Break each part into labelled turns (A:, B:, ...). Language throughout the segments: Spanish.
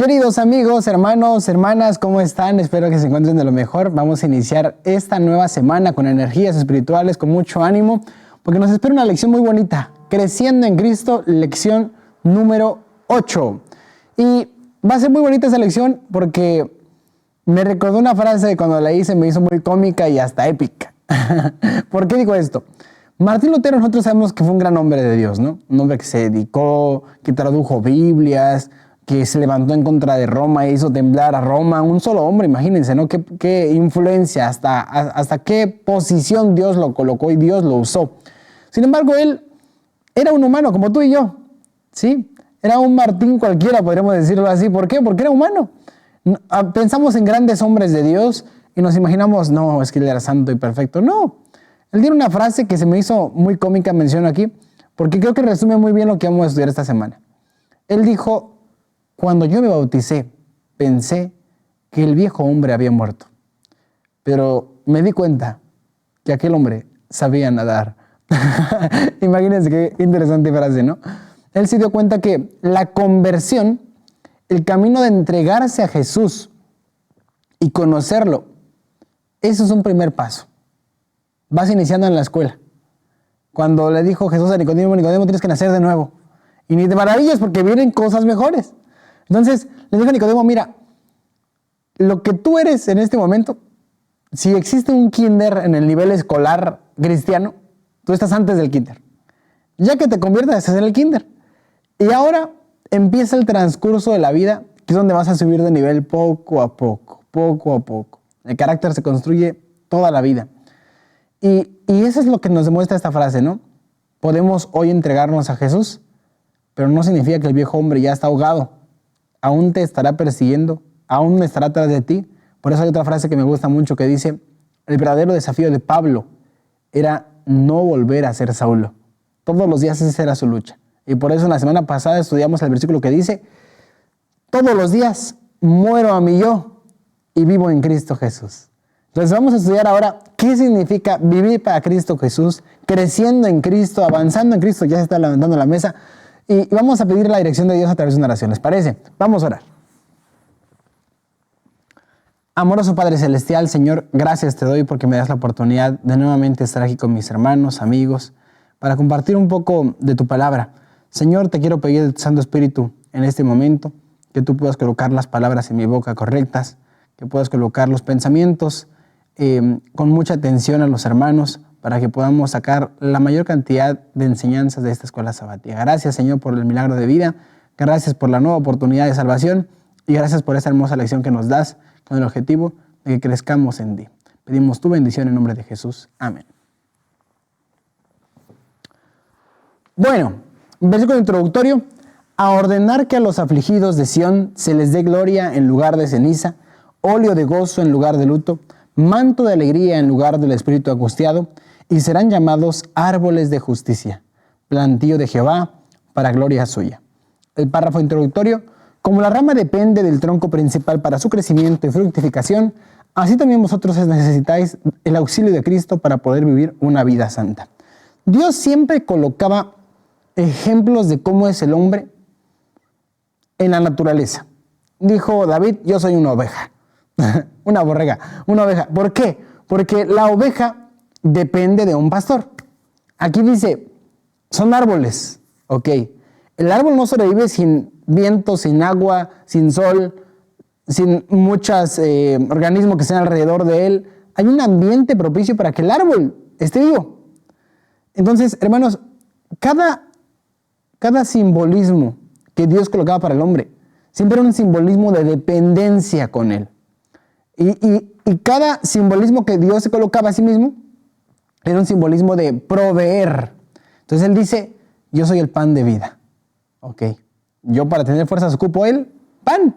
A: Queridos amigos, hermanos, hermanas, ¿cómo están? Espero que se encuentren de lo mejor. Vamos a iniciar esta nueva semana con energías espirituales, con mucho ánimo, porque nos espera una lección muy bonita. Creciendo en Cristo, lección número 8. Y va a ser muy bonita esa lección porque me recordó una frase de cuando la hice, me hizo muy cómica y hasta épica. ¿Por qué digo esto? Martín Lutero, nosotros sabemos que fue un gran hombre de Dios, ¿no? Un hombre que se dedicó, que tradujo Biblias, que se levantó en contra de Roma e hizo temblar a Roma. Un solo hombre, imagínense, ¿no? Qué influencia, hasta qué posición Dios lo colocó y Dios lo usó. Sin embargo, él era un humano como tú y yo, ¿sí? Era un Martín cualquiera, podríamos decirlo así. ¿Por qué? Porque era humano. Pensamos en grandes hombres de Dios y nos imaginamos, no, es que él era santo y perfecto. No. Él tiene una frase que se me hizo muy cómica, menciono aquí, porque creo que resume muy bien lo que vamos a estudiar esta semana. Él dijo: cuando yo me bauticé, pensé que el viejo hombre había muerto, pero me di cuenta que aquel hombre sabía nadar. Imagínense qué interesante frase, ¿no? Él se dio cuenta que la conversión, el camino de entregarse a Jesús y conocerlo, eso es un primer paso. Vas iniciando en la escuela. Cuando le dijo Jesús a Nicodemo, Nicodemo, tienes que nacer de nuevo. Y ni te maravilles porque vienen cosas mejores. Entonces, le dijo a Nicodemo, mira, lo que tú eres en este momento, si existe un kinder en el nivel escolar cristiano, tú estás antes del kinder. Ya que te conviertes, estás en el kinder. Y ahora empieza el transcurso de la vida, que es donde vas a subir de nivel poco a poco, poco a poco. El carácter se construye toda la vida. Y eso es lo que nos demuestra esta frase, ¿no? Podemos hoy entregarnos a Jesús, pero no significa que el viejo hombre ya está ahogado. Aún te estará persiguiendo, aún estará atrás de ti. Por eso hay otra frase que me gusta mucho que dice: el verdadero desafío de Pablo era no volver a ser Saulo. Todos los días esa era su lucha. Y por eso la semana pasada estudiamos el versículo que dice: todos los días muero a mi yo y vivo en Cristo Jesús. Entonces vamos a estudiar ahora qué significa vivir para Cristo Jesús, creciendo en Cristo, avanzando en Cristo. Ya se está levantando la mesa. Y vamos a pedir la dirección de Dios a través de una oración. ¿Les parece? Vamos a orar. Amoroso Padre Celestial, Señor, gracias te doy porque me das la oportunidad de nuevamente estar aquí con mis hermanos, amigos, para compartir un poco de tu palabra. Señor, te quiero pedir, Santo Espíritu, en este momento, que tú puedas colocar las palabras en mi boca correctas, que puedas colocar los pensamientos con mucha atención a los hermanos, para que podamos sacar la mayor cantidad de enseñanzas de esta escuela sabática. Gracias, Señor, por el milagro de vida, gracias por la nueva oportunidad de salvación y gracias por esta hermosa lección que nos das con el objetivo de que crezcamos en ti. Pedimos tu bendición en nombre de Jesús. Amén. Bueno, versículo introductorio: a ordenar que a los afligidos de Sión se les dé gloria en lugar de ceniza, óleo de gozo en lugar de luto, manto de alegría en lugar del espíritu angustiado, y serán llamados árboles de justicia, plantío de Jehová para gloria suya. El párrafo introductorio: como la rama depende del tronco principal para su crecimiento y fructificación, así también vosotros necesitáis el auxilio de Cristo para poder vivir una vida santa. Dios siempre colocaba ejemplos de cómo es el hombre en la naturaleza. Dijo David: yo soy una oveja, una borrega, una oveja. ¿Por qué? Porque la oveja depende de un pastor. Aquí dice, son árboles, ok. El árbol no sobrevive sin viento, sin agua, sin sol, sin muchos organismos que estén alrededor de él. Hay un ambiente propicio para que el árbol esté vivo. Entonces, hermanos, cada simbolismo que Dios colocaba para el hombre siempre era un simbolismo de dependencia con él. Y cada simbolismo que Dios se colocaba a sí mismo era un simbolismo de proveer. Entonces él dice: yo soy el pan de vida. Ok. Yo para tener fuerzas ocupo el pan.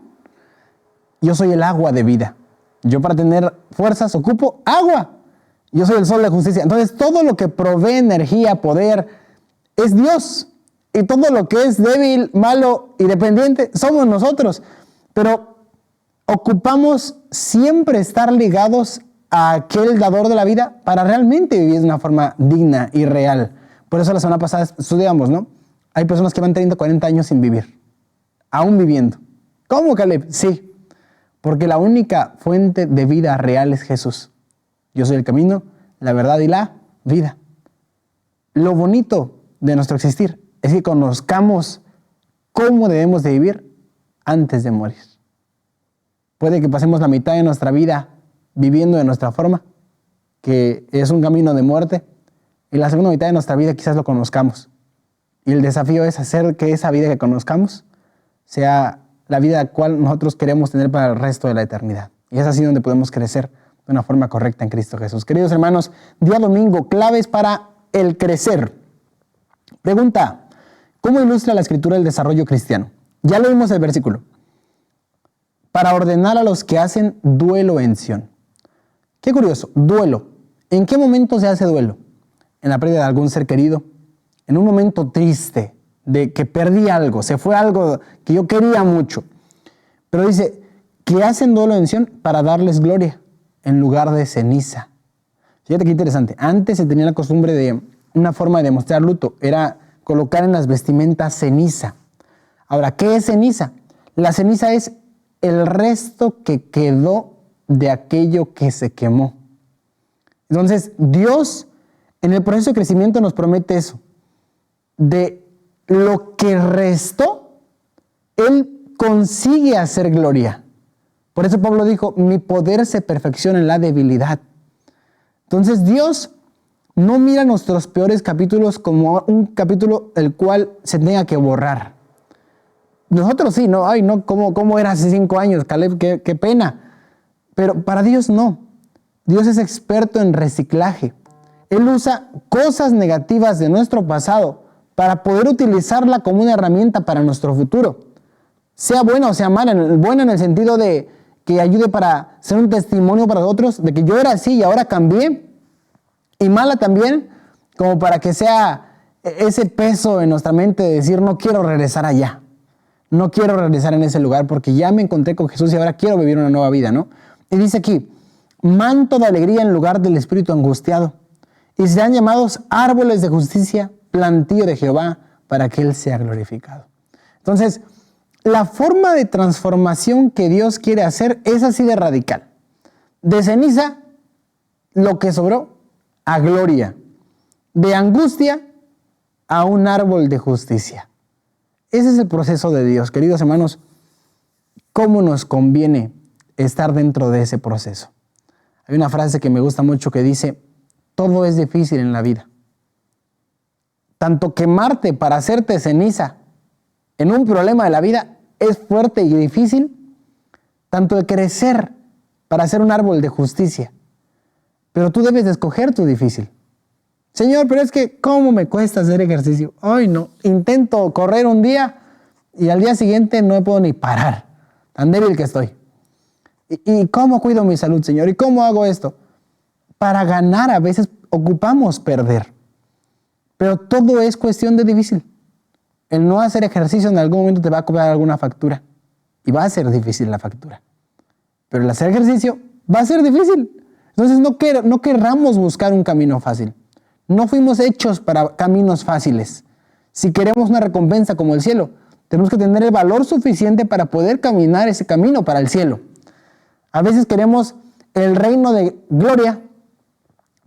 A: Yo soy el agua de vida. Yo para tener fuerzas ocupo agua. Yo soy el sol de justicia. Entonces todo lo que provee energía, poder, es Dios. Y todo lo que es débil, malo y dependiente somos nosotros. Pero ocupamos siempre estar ligados a aquel dador de la vida para realmente vivir de una forma digna y real. Por eso la semana pasada estudiamos, ¿no? Hay personas que van 30, 40 años sin vivir, aún viviendo. ¿Cómo, Caleb? Sí, porque la única fuente de vida real es Jesús. Yo soy el camino, la verdad y la vida. Lo bonito de nuestro existir es que conozcamos cómo debemos de vivir antes de morir. Puede que pasemos la mitad de nuestra vida viviendo de nuestra forma, que es un camino de muerte, y la segunda mitad de nuestra vida quizás lo conozcamos. Y el desafío es hacer que esa vida que conozcamos sea la vida la cual nosotros queremos tener para el resto de la eternidad. Y es así donde podemos crecer de una forma correcta en Cristo Jesús. Queridos hermanos, día domingo, claves para el crecer. Pregunta, ¿cómo ilustra la Escritura el desarrollo cristiano? Ya leímos el versículo. Para ordenar a los que hacen duelo en Sión. Qué curioso, duelo. ¿En qué momento se hace duelo? En la pérdida de algún ser querido, en un momento triste, de que perdí algo, se fue algo que yo quería mucho. Pero dice, que hacen duelo en Sión para darles gloria, en lugar de ceniza. Fíjate qué interesante. Antes se tenía la costumbre de, una forma de demostrar luto, era colocar en las vestimentas ceniza. Ahora, ¿qué es ceniza? La ceniza es el resto que quedó de aquello que se quemó. Entonces, Dios en el proceso de crecimiento nos promete eso. De lo que restó, Él consigue hacer gloria. Por eso Pablo dijo, mi poder se perfecciona en la debilidad. Entonces Dios no mira nuestros peores capítulos como un capítulo el cual se tenga que borrar. Nosotros sí, ¿no? Ay, no, ¿cómo era hace 5 años, Caleb? Qué pena. Pero para Dios no. Dios es experto en reciclaje. Él usa cosas negativas de nuestro pasado para poder utilizarla como una herramienta para nuestro futuro. Sea buena o sea mala, buena en el sentido de que ayude para ser un testimonio para otros, de que yo era así y ahora cambié. Y mala también, como para que sea ese peso en nuestra mente de decir, no quiero regresar allá. No quiero regresar en ese lugar porque ya me encontré con Jesús y ahora quiero vivir una nueva vida, ¿no? Y dice aquí, manto de alegría en lugar del espíritu angustiado. Y serán llamados árboles de justicia, plantío de Jehová, para que Él sea glorificado. Entonces, la forma de transformación que Dios quiere hacer es así de radical. De ceniza, lo que sobró, a gloria. De angustia, a un árbol de justicia. Ese es el proceso de Dios. Queridos hermanos, ¿cómo nos conviene estar dentro de ese proceso? Hay una frase que me gusta mucho que dice, todo es difícil en la vida. Tanto quemarte para hacerte ceniza en un problema de la vida es fuerte y difícil, tanto de crecer para ser un árbol de justicia. Pero tú debes de escoger tu difícil. Señor, pero es que ¿cómo me cuesta hacer ejercicio? Ay, no, intento correr un día y al día siguiente no me puedo ni parar, tan débil que estoy. ¿Y cómo cuido mi salud, Señor? ¿Y cómo hago esto? Para ganar a veces ocupamos perder. Pero todo es cuestión de difícil. El no hacer ejercicio en algún momento te va a cobrar alguna factura. Y va a ser difícil la factura. Pero el hacer ejercicio va a ser difícil. Entonces no querramos buscar un camino fácil. No fuimos hechos para caminos fáciles. Si queremos una recompensa como el cielo, tenemos que tener el valor suficiente para poder caminar ese camino para el cielo. A veces queremos el reino de gloria,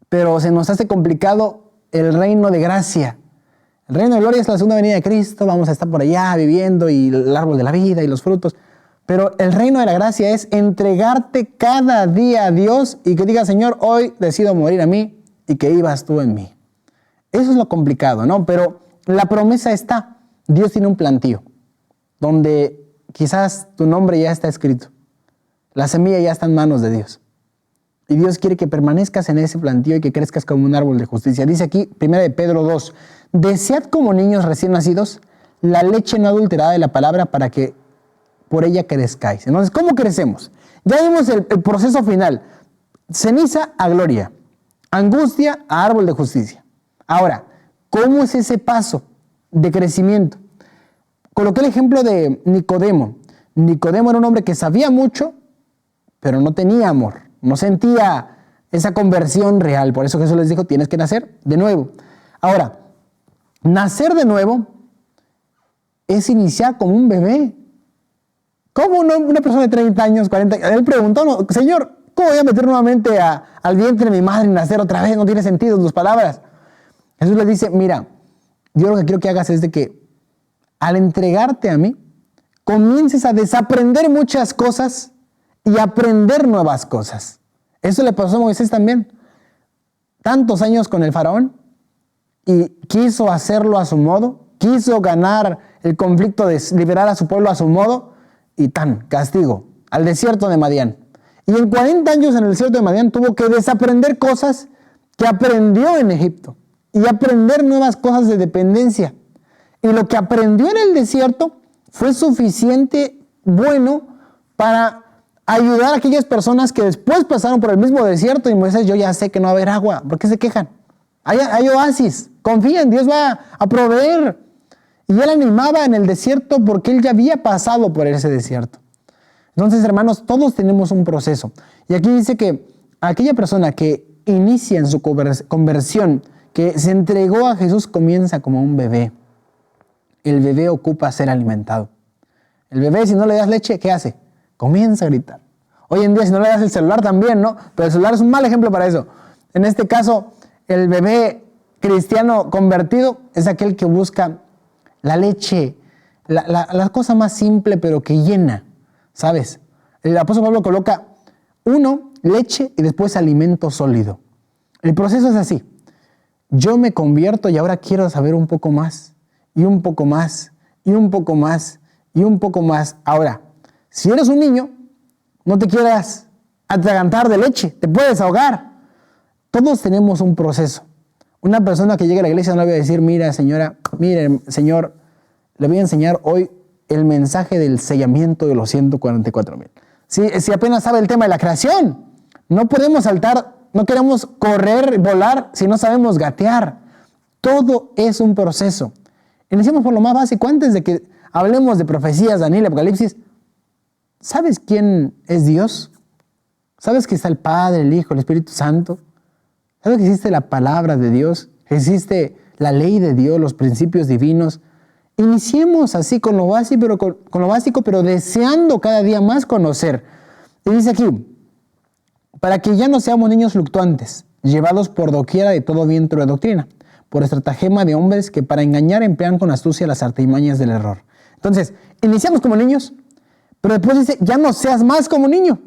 A: pero se nos hace complicado el reino de gracia. El reino de gloria es la segunda venida de Cristo, vamos a estar por allá viviendo y el árbol de la vida y los frutos. Pero el reino de la gracia es entregarte cada día a Dios y que diga, Señor, hoy decido morir a mí y que vivas tú en mí. Eso es lo complicado, ¿no? Pero la promesa está. Dios tiene un plantío donde quizás tu nombre ya está escrito. La semilla ya está en manos de Dios. Y Dios quiere que permanezcas en ese plantío y que crezcas como un árbol de justicia. Dice aquí, 1 de Pedro 2, desead como niños recién nacidos la leche no adulterada de la palabra para que por ella crezcáis. Entonces, ¿cómo crecemos? Ya vimos el proceso final. Ceniza a gloria. Angustia a árbol de justicia. Ahora, ¿cómo es ese paso de crecimiento? Coloqué el ejemplo de Nicodemo. Nicodemo era un hombre que sabía mucho, pero no tenía amor. No sentía esa conversión real. Por eso Jesús les dijo, tienes que nacer de nuevo. Ahora, nacer de nuevo es iniciar como un bebé. ¿Cómo una persona de 30 años, 40 años? Él preguntó, no, Señor, ¿cómo voy a meter nuevamente al vientre de mi madre y nacer otra vez? No tiene sentido tus palabras. Jesús le dice, mira, yo lo que quiero que hagas es de que al entregarte a mí, comiences a desaprender muchas cosas y aprender nuevas cosas. Eso le pasó a Moisés también. Tantos años con el faraón y quiso hacerlo a su modo, quiso ganar el conflicto de liberar a su pueblo a su modo y castigo, al desierto de Madián. Y en 40 años en el desierto de Madián tuvo que desaprender cosas que aprendió en Egipto y aprender nuevas cosas de dependencia. Y lo que aprendió en el desierto fue suficiente bueno para ayudar a aquellas personas que después pasaron por el mismo desierto y Moisés, yo ya sé que no va a haber agua, ¿por qué se quejan? Hay oasis, confíen, Dios va a proveer. Y él animaba en el desierto porque él ya había pasado por ese desierto. Entonces, hermanos, todos tenemos un proceso. Y aquí dice que aquella persona que inicia en su conversión, que se entregó a Jesús, comienza como un bebé. El bebé ocupa ser alimentado. El bebé, si no le das leche, ¿qué hace? Comienza a gritar. Hoy en día, si no le das el celular también, ¿no? Pero el celular es un mal ejemplo para eso. En este caso, el bebé cristiano convertido es aquel que busca la leche, la cosa más simple pero que llena, ¿sabes? El apóstol Pablo coloca leche y después alimento sólido. El proceso es así. Yo me convierto y ahora quiero saber un poco más, y un poco más, y un poco más, y un poco más. Ahora, si eres un niño, no te quieras atragantar de leche, te puedes ahogar. Todos tenemos un proceso. Una persona que llegue a la iglesia no le voy a decir, mira señora, mire señor, le voy a enseñar hoy el mensaje del sellamiento de los 144,000. Si apenas sabe el tema de la creación, no podemos saltar, no queremos correr, volar si no sabemos gatear. Todo es un proceso. Iniciamos por lo más básico, antes de que hablemos de profecías, Daniel, Apocalipsis. ¿Sabes quién es Dios? ¿Sabes que está el Padre, el Hijo, el Espíritu Santo? ¿Sabes que existe la palabra de Dios? Existe la ley de Dios, los principios divinos. Iniciemos así con lo básico, pero deseando cada día más conocer. Y dice aquí, para que ya no seamos niños fluctuantes, llevados por doquiera de todo viento de doctrina, por estratagema de hombres que para engañar emplean con astucia las artimañas del error. Entonces, iniciamos como niños, pero después dice, ya no seas más como niño.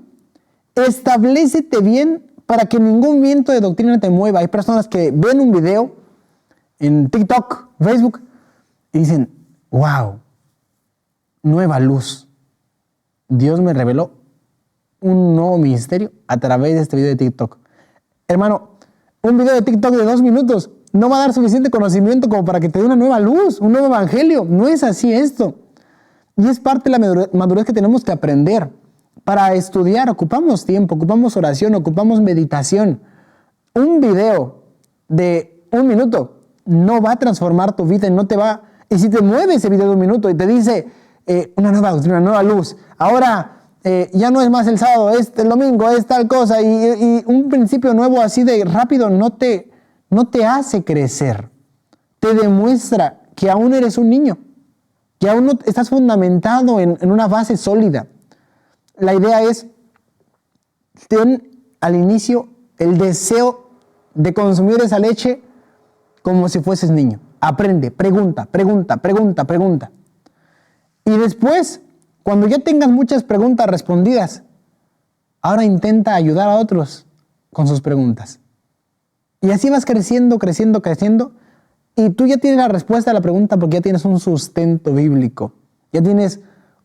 A: Establécete bien para que ningún viento de doctrina te mueva. Hay personas que ven un video en TikTok, Facebook, y dicen, wow, nueva luz. Dios me reveló un nuevo misterio a través de este video de TikTok. Hermano, un video de TikTok de 2 minutos no va a dar suficiente conocimiento como para que te dé una nueva luz, un nuevo evangelio. No es así esto. Y es parte de la madurez que tenemos que aprender. Para estudiar ocupamos tiempo, ocupamos oración, ocupamos meditación. Un video de 1 minuto no va a transformar tu vida y no te va. Y si te mueve ese video de 1 minuto y te dice una nueva doctrina, una nueva luz, ahora ya no es más el sábado, es el domingo, es tal cosa, y un principio nuevo así de rápido no te hace crecer. Te demuestra que aún eres un niño, que aún no estás fundamentado en una base sólida. La idea es, ten al inicio el deseo de consumir esa leche como si fueses niño. Aprende, pregunta. Y después, cuando ya tengas muchas preguntas respondidas, ahora intenta ayudar a otros con sus preguntas. Y así vas creciendo, y tú ya tienes la respuesta a la pregunta porque ya tienes un sustento bíblico. Ya tienes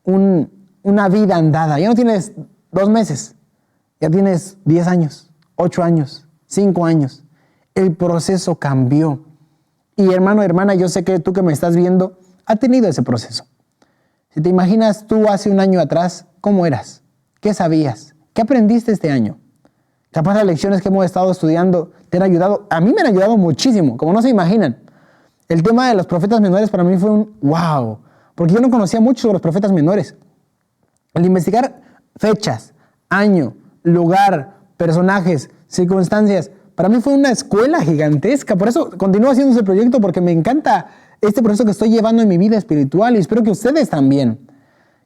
A: una vida andada. Ya no tienes 2 meses, ya tienes 10 años, 8 años, 5 años. El proceso cambió. Y hermano, hermana, yo sé que tú que me estás viendo, has tenido ese proceso. Si te imaginas tú hace 1 año atrás, ¿cómo eras? ¿Qué sabías? ¿Qué aprendiste este año? Capaz las lecciones que hemos estado estudiando te han ayudado. A mí me han ayudado muchísimo, como no se imaginan. El tema de los profetas menores para mí fue un wow, porque yo no conocía mucho sobre los profetas menores. El investigar fechas, año, lugar, personajes, circunstancias, para mí fue una escuela gigantesca. Por eso continúo haciendo ese proyecto, porque me encanta este proceso que estoy llevando en mi vida espiritual y espero que ustedes también.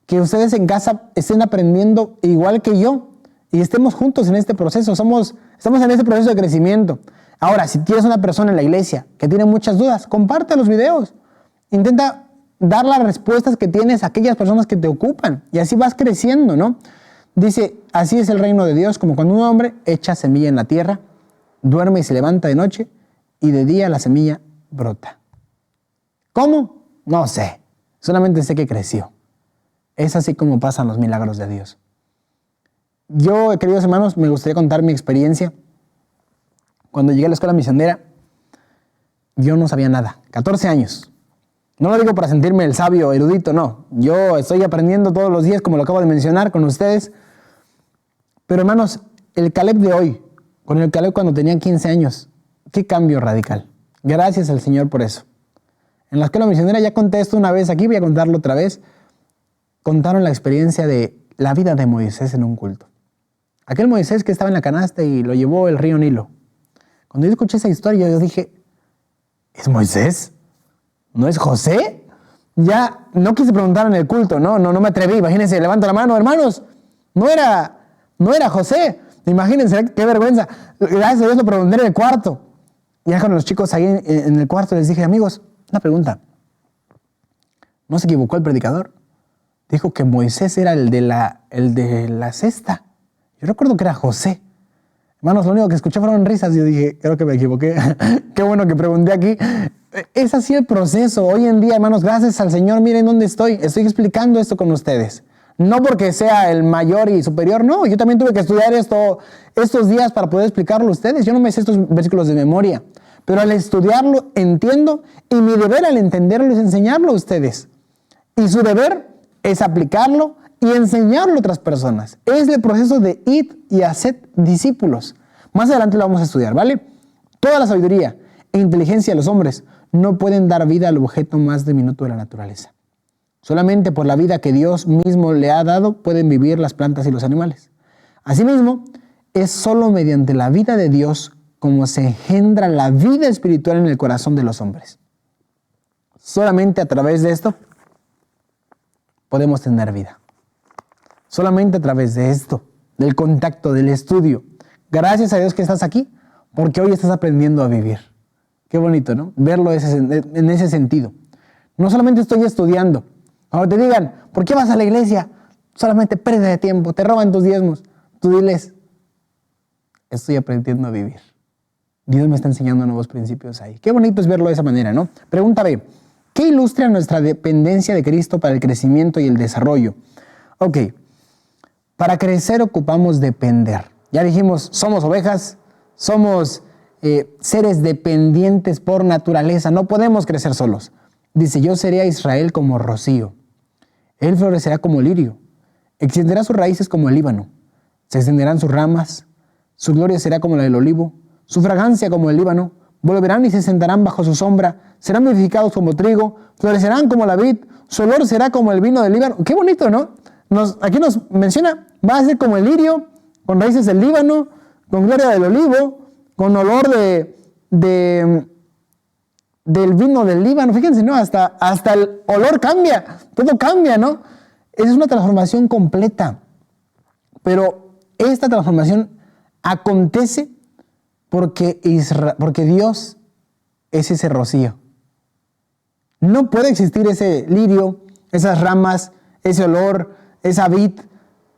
A: que ustedes en casa estén aprendiendo igual que yo y estemos juntos en este proceso. Estamos en este proceso de crecimiento. Ahora, si tienes una persona en la iglesia que tiene muchas dudas, comparte los videos. Intenta dar las respuestas que tienes a aquellas personas que te ocupan y así vas creciendo, ¿no? Dice, así es el reino de Dios, como cuando un hombre echa semilla en la tierra, duerme y se levanta de noche y de día la semilla brota. ¿Cómo? No sé, solamente sé que creció. Es así como pasan los milagros de Dios. Yo, queridos hermanos, me gustaría contar mi experiencia. Cuando llegué a la escuela misionera, yo no sabía nada, 14 años. No lo digo para sentirme el sabio, erudito, no. Yo estoy aprendiendo todos los días, como lo acabo de mencionar con ustedes. Pero hermanos, el Caleb de hoy, con el Caleb cuando tenía 15 años, qué cambio radical. Gracias al Señor por eso. En la escuela misionera ya conté esto una vez aquí, voy a contarlo otra vez. Contaron la experiencia de la vida de Moisés en un culto. Aquel Moisés que estaba en la canasta y lo llevó el río Nilo. Cuando yo escuché esa historia, yo dije, ¿es Moisés? ¿No es José? Ya no quise preguntar en el culto, no me atreví. Imagínense, levanto la mano, hermanos, no era José. Imagínense, qué vergüenza. Gracias a Dios lo pregunté en el cuarto. Ya con los chicos ahí en el cuarto les dije, amigos, una pregunta. ¿No se equivocó el predicador? Dijo que Moisés era el de la cesta. Yo recuerdo que era José. Hermanos, lo único que escuché fueron risas. Yo dije, creo que me equivoqué. Qué bueno que pregunté aquí. Es así el proceso. Hoy en día, hermanos, gracias al Señor, miren dónde estoy. Estoy explicando esto con ustedes. No porque sea el mayor y superior, no. Yo también tuve que estudiar estos días para poder explicarlo a ustedes. Yo no me sé estos versículos de memoria. Pero al estudiarlo, entiendo. Y mi deber al entenderlo es enseñarlo a ustedes. Y su deber es aplicarlo y enseñarlo a otras personas. Es el proceso de id y haced discípulos. Más adelante lo vamos a estudiar, ¿vale? Toda la sabiduría e inteligencia de los hombres no pueden dar vida al objeto más diminuto de la naturaleza. Solamente por la vida que Dios mismo le ha dado pueden vivir las plantas y los animales. Asimismo, es solo mediante la vida de Dios como se engendra la vida espiritual en el corazón de los hombres. Solamente a través de esto podemos tener vida. Solamente a través de esto, del contacto, del estudio. Gracias a Dios que estás aquí, porque hoy estás aprendiendo a vivir. Qué bonito, ¿no? Verlo en ese sentido. No solamente estoy estudiando. Cuando te digan, ¿por qué vas a la iglesia? Solamente pérdida de tiempo, te roban tus diezmos. Tú diles, estoy aprendiendo a vivir. Dios me está enseñando nuevos principios ahí. Qué bonito es verlo de esa manera, ¿no? Pregunta B. ¿Qué ilustra nuestra dependencia de Cristo para el crecimiento y el desarrollo? Ok. Para crecer ocupamos depender. Ya dijimos, somos ovejas, somos seres dependientes por naturaleza. No podemos crecer solos. Dice, yo seré a Israel como rocío. Él florecerá como lirio. Extenderá sus raíces como el Líbano. Se extenderán sus ramas. Su gloria será como la del olivo. Su fragancia como el Líbano. Volverán y se sentarán bajo su sombra. Serán vivificados como trigo. Florecerán como la vid. Su olor será como el vino del Líbano. Qué bonito, ¿no? Aquí nos menciona, va a ser como el lirio, con raíces del Líbano, con gloria del olivo, con olor del vino del Líbano. Fíjense, ¿no? Hasta el olor cambia, todo cambia, ¿no? Es una transformación completa. Pero esta transformación acontece porque Dios es ese rocío. No puede existir ese lirio, esas ramas, ese olor, esa vid,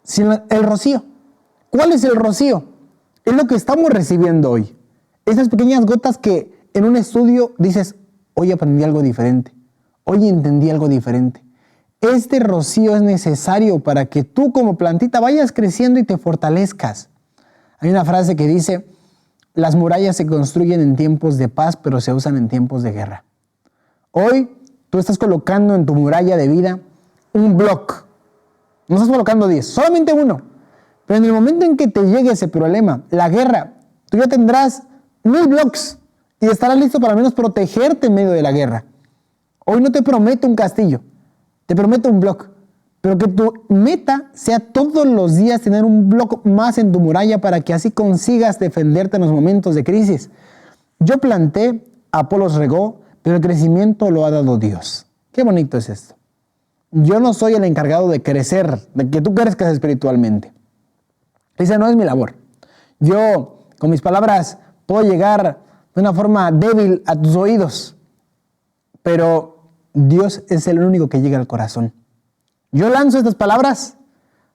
A: sin el rocío. ¿Cuál es el rocío? Es lo que estamos recibiendo hoy. Esas pequeñas gotas que en un estudio dices, hoy aprendí algo diferente, hoy entendí algo diferente. Este rocío es necesario para que tú como plantita vayas creciendo y te fortalezcas. Hay una frase que dice, las murallas se construyen en tiempos de paz, pero se usan en tiempos de guerra. Hoy tú estás colocando en tu muralla de vida un bloque. No estás colocando 10, solamente uno. Pero en el momento en que te llegue ese problema, la guerra, tú ya tendrás 1000 bloques y estarás listo para al menos protegerte en medio de la guerra. Hoy no te prometo un castillo, te prometo un bloque, pero que tu meta sea todos los días tener un bloque más en tu muralla para que así consigas defenderte en los momentos de crisis. Yo planté, Apolos regó, pero el crecimiento lo ha dado Dios. Qué bonito es esto. yo no soy el encargado de crecer, de que tú crezcas espiritualmente. Esa no es mi labor. Yo, con mis palabras, puedo llegar de una forma débil a tus oídos, pero Dios es el único que llega al corazón. Yo lanzo estas palabras,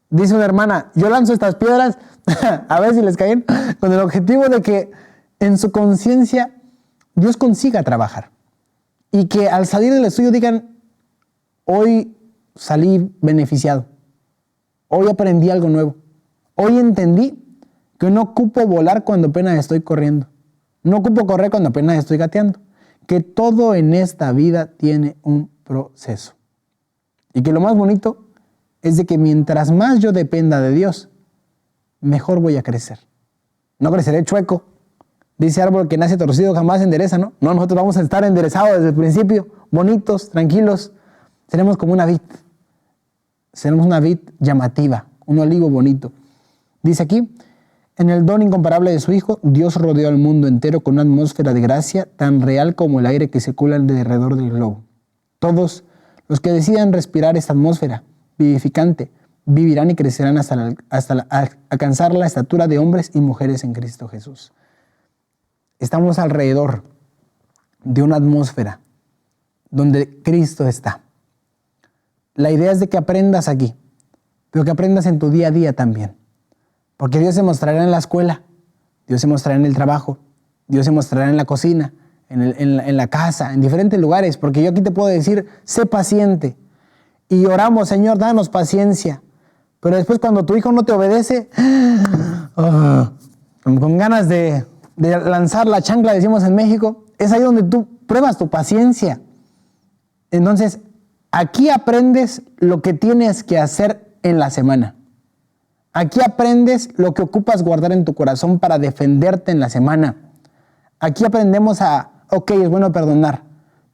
A: dice una hermana, yo lanzo estas piedras, a ver si les caen, con el objetivo de que en su conciencia Dios consiga trabajar. Y que al salir del estudio digan, hoy salí beneficiado, hoy aprendí algo nuevo, hoy entendí que no ocupo volar cuando apenas estoy corriendo, no ocupo correr cuando apenas estoy gateando, que todo en esta vida tiene un proceso. Y que lo más bonito es de que mientras más yo dependa de Dios, mejor voy a crecer. No creceré chueco. Dice árbol que nace torcido jamás se endereza, ¿no? No, nosotros vamos a estar enderezados desde el principio, bonitos, tranquilos. Seremos como una vid. Seremos una vid llamativa, un olivo bonito. Dice aquí, en el don incomparable de su Hijo, Dios rodeó al mundo entero con una atmósfera de gracia tan real como el aire que circula alrededor del globo. Todos los que decidan respirar esta atmósfera vivificante vivirán y crecerán hasta alcanzar la estatura de hombres y mujeres en Cristo Jesús. Estamos alrededor de una atmósfera donde Cristo está. La idea es de que aprendas aquí, pero que aprendas en tu día a día también. Porque Dios se mostrará en la escuela, Dios se mostrará en el trabajo, Dios se mostrará en la cocina, en la casa, en diferentes lugares. Porque yo aquí te puedo decir, sé paciente. Y oramos, Señor, danos paciencia. Pero después cuando tu hijo no te obedece, con ganas de lanzar la chancla, decimos en México, es ahí donde tú pruebas tu paciencia. Entonces, aquí aprendes lo que tienes que hacer en la semana. Aquí aprendes lo que ocupas guardar en tu corazón para defenderte en la semana. Aquí aprendemos ok, es bueno perdonar,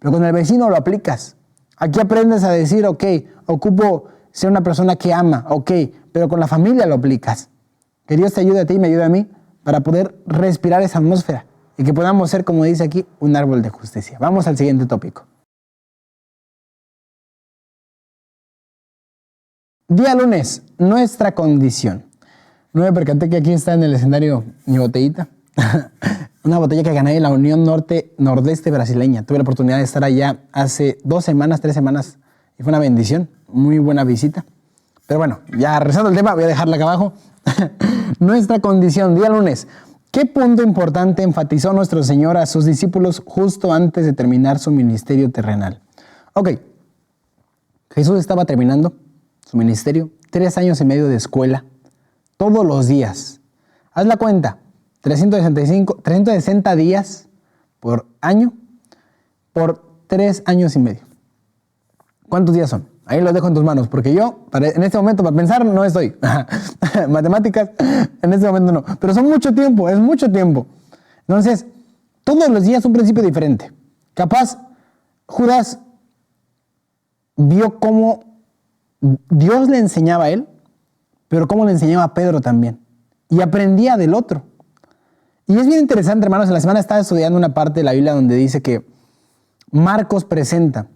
A: pero con el vecino lo aplicas. Aquí aprendes a decir, ok, ocupo ser una persona que ama, ok, pero con la familia lo aplicas. Que Dios te ayude a ti y me ayude a mí para poder respirar esa atmósfera y que podamos ser, como dice aquí, un árbol de justicia. Vamos al siguiente tópico. Día lunes, nuestra condición. No me percaté que aquí está en el escenario mi botellita. Una botella que gané en la Unión Nordeste brasileña. Tuve la oportunidad de estar allá hace 3 semanas y fue una bendición. Muy buena visita. Pero bueno, ya rezando el tema, voy a dejarla acá abajo. Nuestra condición, día lunes. ¿Qué punto importante enfatizó nuestro Señor a sus discípulos justo antes de terminar su ministerio terrenal? Ok, Jesús estaba terminando su ministerio, 3 años y medio de escuela, todos los días. Haz la cuenta, 360 días por año, por 3 años y medio. ¿Cuántos días son? Ahí lo dejo en tus manos, porque yo, en este momento, para pensar, no estoy. Matemáticas, en este momento no. Pero son mucho tiempo, es mucho tiempo. Entonces, todos los días un principio diferente. Capaz, Judas vio cómo Dios le enseñaba a él, pero cómo le enseñaba a Pedro también. Y aprendía del otro. Y es bien interesante, hermanos, en la semana estaba estudiando una parte de la Biblia donde dice que Marcos presenta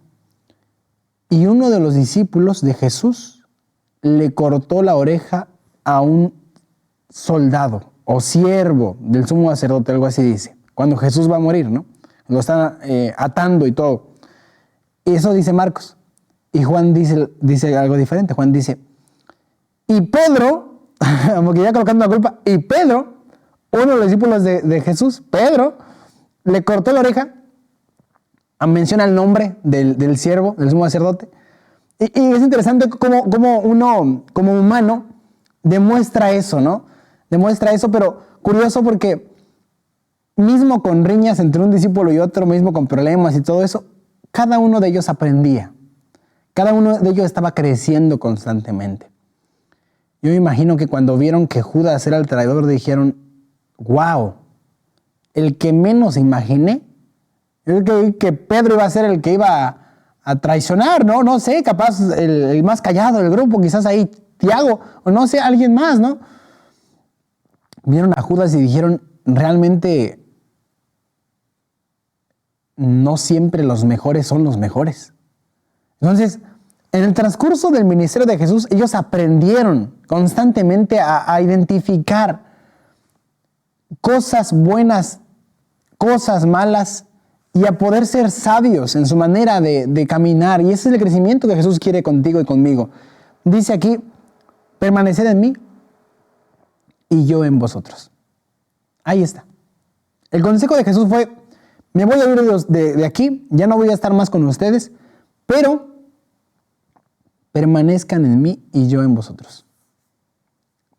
A: y uno de los discípulos de Jesús le cortó la oreja a un soldado o siervo del sumo sacerdote, algo así dice, cuando Jesús va a morir, ¿no? Lo están atando y todo. Eso dice Marcos. Y Juan dice algo diferente. Juan dice, y Pedro, porque ya colocando la culpa, y Pedro, uno de los discípulos de Jesús, Pedro, le cortó la oreja, menciona el nombre del siervo, del sumo sacerdote. Y es interesante cómo uno, como humano, demuestra eso, ¿no? Demuestra eso, pero curioso porque mismo con riñas entre un discípulo y otro, mismo con problemas y todo eso, cada uno de ellos aprendía. Cada uno de ellos estaba creciendo constantemente. Yo me imagino que cuando vieron que Judas era el traidor, dijeron, wow, el que menos imaginé. Yo creí que Pedro iba a ser el que iba a traicionar, ¿no? No sé, capaz el más callado del grupo, quizás ahí Tiago, o no sé, alguien más, ¿no? Vieron a Judas y dijeron, realmente no siempre los mejores son los mejores. Entonces, En el transcurso del ministerio de Jesús, ellos aprendieron constantemente a identificar cosas buenas, cosas malas, y a poder ser sabios en su manera de caminar. Y ese es el crecimiento que Jesús quiere contigo y conmigo. Dice aquí, permaneced en mí y yo en vosotros. Ahí está. El consejo de Jesús fue, me voy a ir de aquí, ya no voy a estar más con ustedes, pero permanezcan en mí y yo en vosotros.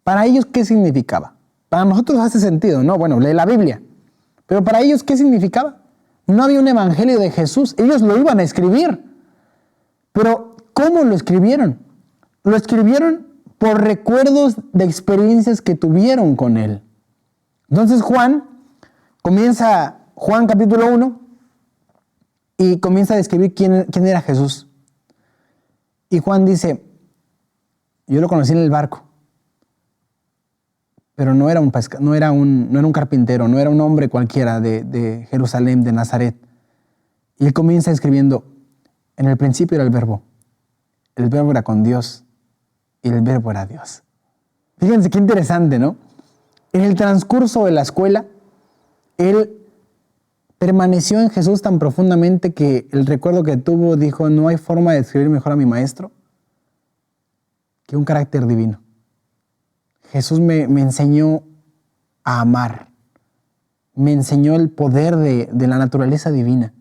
A: Para ellos, ¿qué significaba? Para nosotros hace sentido, ¿no? Bueno, lee la Biblia. Pero para ellos, ¿qué significaba? No había un evangelio de Jesús. Ellos lo iban a escribir. Pero, ¿cómo lo escribieron? Lo escribieron por recuerdos de experiencias que tuvieron con Él. Entonces Juan capítulo 1, y comienza a describir quién era Jesús. Y Juan dice, yo lo conocí en el barco, pero no era un carpintero, no era un hombre cualquiera de Jerusalén, de Nazaret. Y él comienza escribiendo, en el principio era el verbo era con Dios, y el verbo era Dios. Fíjense qué interesante, ¿no? En el transcurso de la escuela, él permaneció en Jesús tan profundamente que el recuerdo que tuvo dijo, no hay forma de describir mejor a mi maestro que un carácter divino. Jesús me enseñó a amar, me enseñó el poder de la naturaleza divina,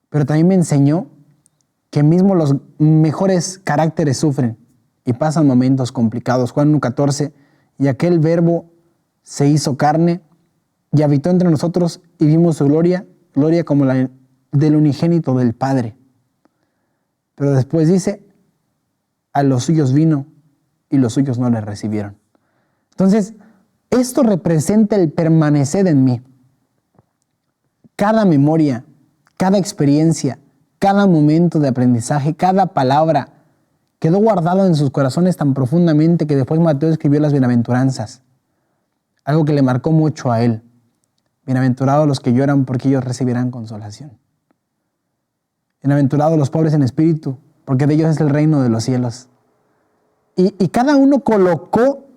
A: pero también me enseñó que mismo los mejores caracteres sufren y pasan momentos complicados. Juan 1:14, y aquel verbo se hizo carne y habitó entre nosotros y vimos su gloria como la del unigénito del Padre. Pero después dice, a los suyos vino y los suyos no le recibieron. Entonces, esto representa el permanecer en mí. Cada memoria, cada experiencia, cada momento de aprendizaje, cada palabra quedó guardado en sus corazones tan profundamente que después Mateo escribió las bienaventuranzas. Algo que le marcó mucho a él. Bienaventurados los que lloran porque ellos recibirán consolación. Bienaventurados los pobres en espíritu porque de ellos es el reino de los cielos. Y cada uno colocó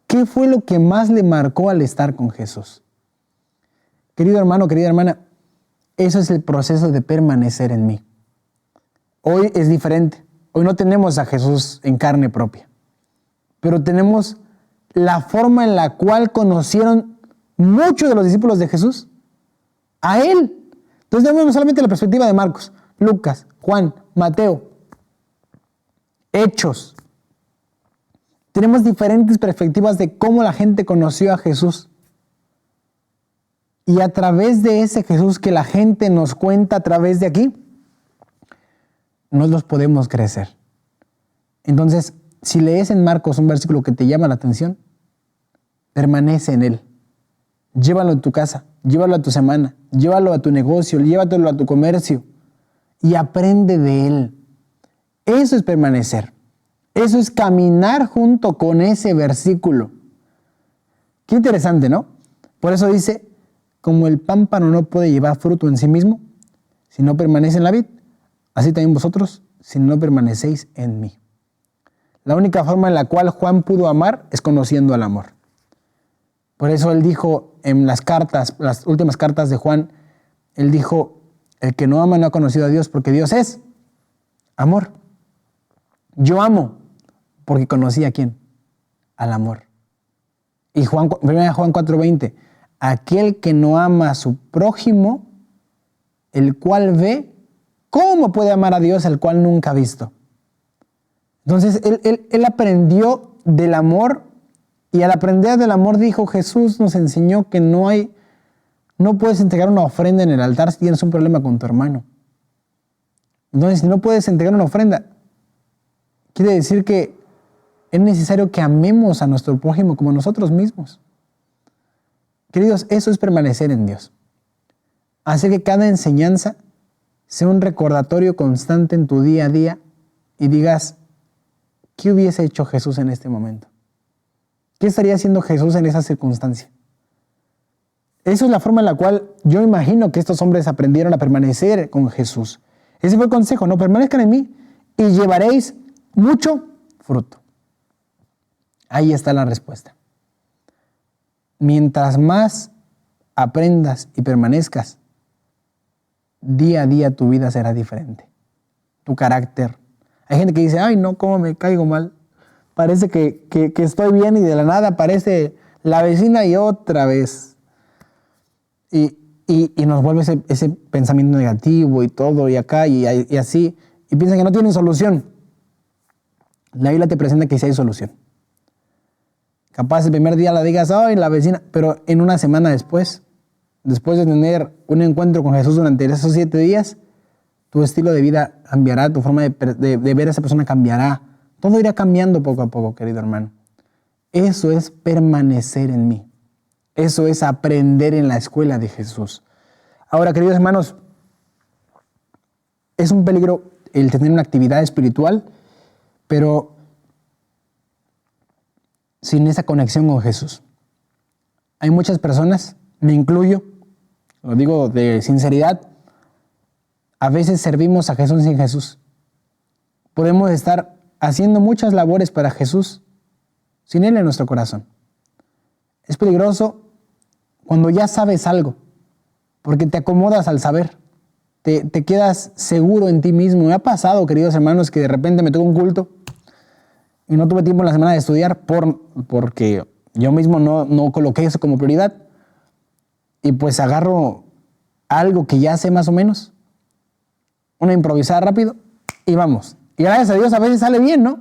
A: qué fue lo que más le marcó al estar con Jesús. Querido hermano, querida hermana, eso es el proceso de permanecer en mí. Hoy es diferente. Hoy no tenemos a Jesús en carne propia, pero tenemos la forma en la cual conocieron muchos de los discípulos de Jesús a Él. Entonces tenemos no solamente la perspectiva de Marcos, Lucas, Juan, Mateo, Hechos. Tenemos diferentes perspectivas de cómo la gente conoció a Jesús. Y a través de ese Jesús que la gente nos cuenta a través de aquí, no los podemos crecer. Entonces, si lees en Marcos un versículo que te llama la atención, permanece en él. Llévalo a tu casa, llévalo a tu semana, llévalo a tu negocio, llévatelo a tu comercio y aprende de él. Eso es permanecer. Eso es caminar junto con ese versículo. Qué interesante, ¿no? Por eso dice, como el pámpano no puede llevar fruto en sí mismo, si no permanece en la vid, así también vosotros, si no permanecéis en mí. La única forma en la cual Juan pudo amar es conociendo el amor. Por eso él dijo en las últimas cartas de Juan, él dijo, el que no ama no ha conocido a Dios, porque Dios es amor. Yo amo, porque conocí a quién, al amor. Y 1 Juan 4:20, aquel que no ama a su prójimo, el cual ve, ¿cómo puede amar a Dios el cual nunca ha visto? Entonces él aprendió del amor, y al aprender del amor dijo, Jesús nos enseñó que no puedes entregar una ofrenda en el altar si tienes un problema con tu hermano. Entonces, si no puedes entregar una ofrenda, quiere decir que es necesario que amemos a nuestro prójimo como a nosotros mismos. Queridos, eso es permanecer en Dios. Hacer que cada enseñanza sea un recordatorio constante en tu día a día y digas, ¿qué hubiese hecho Jesús en este momento? ¿Qué estaría haciendo Jesús en esa circunstancia? Esa es la forma en la cual yo imagino que estos hombres aprendieron a permanecer con Jesús. Ese fue el consejo, no permanezcan en mí y llevaréis mucho fruto. Ahí está la respuesta. Mientras más aprendas y permanezcas, día a día tu vida será diferente. Tu carácter. Hay gente que dice, ay no, cómo me caigo mal. Parece que estoy bien y de la nada aparece la vecina y otra vez. Y nos vuelve ese pensamiento negativo y todo, y acá y así. Y piensan que no tienen solución. La Biblia te presenta que sí hay solución. Capaz el primer día la digas, ay, la vecina, pero en una semana después de tener un encuentro con Jesús durante esos 7 días, tu estilo de vida cambiará, tu forma de ver a esa persona cambiará. Todo irá cambiando poco a poco, querido hermano. Eso es permanecer en mí. Eso es aprender en la escuela de Jesús. Ahora, queridos hermanos, es un peligro el tener una actividad espiritual, pero sin esa conexión con Jesús. Hay muchas personas, me incluyo, lo digo de sinceridad, a veces servimos a Jesús sin Jesús. Podemos estar haciendo muchas labores para Jesús sin Él en nuestro corazón. Es peligroso cuando ya sabes algo, porque te acomodas al saber, te quedas seguro en ti mismo. Me ha pasado, queridos hermanos, que de repente me tocó un culto y no tuve tiempo en la semana de estudiar porque yo mismo no coloqué eso como prioridad. Y pues agarro algo que ya sé más o menos, una improvisada rápido y vamos. Y gracias a Dios a veces sale bien, ¿no?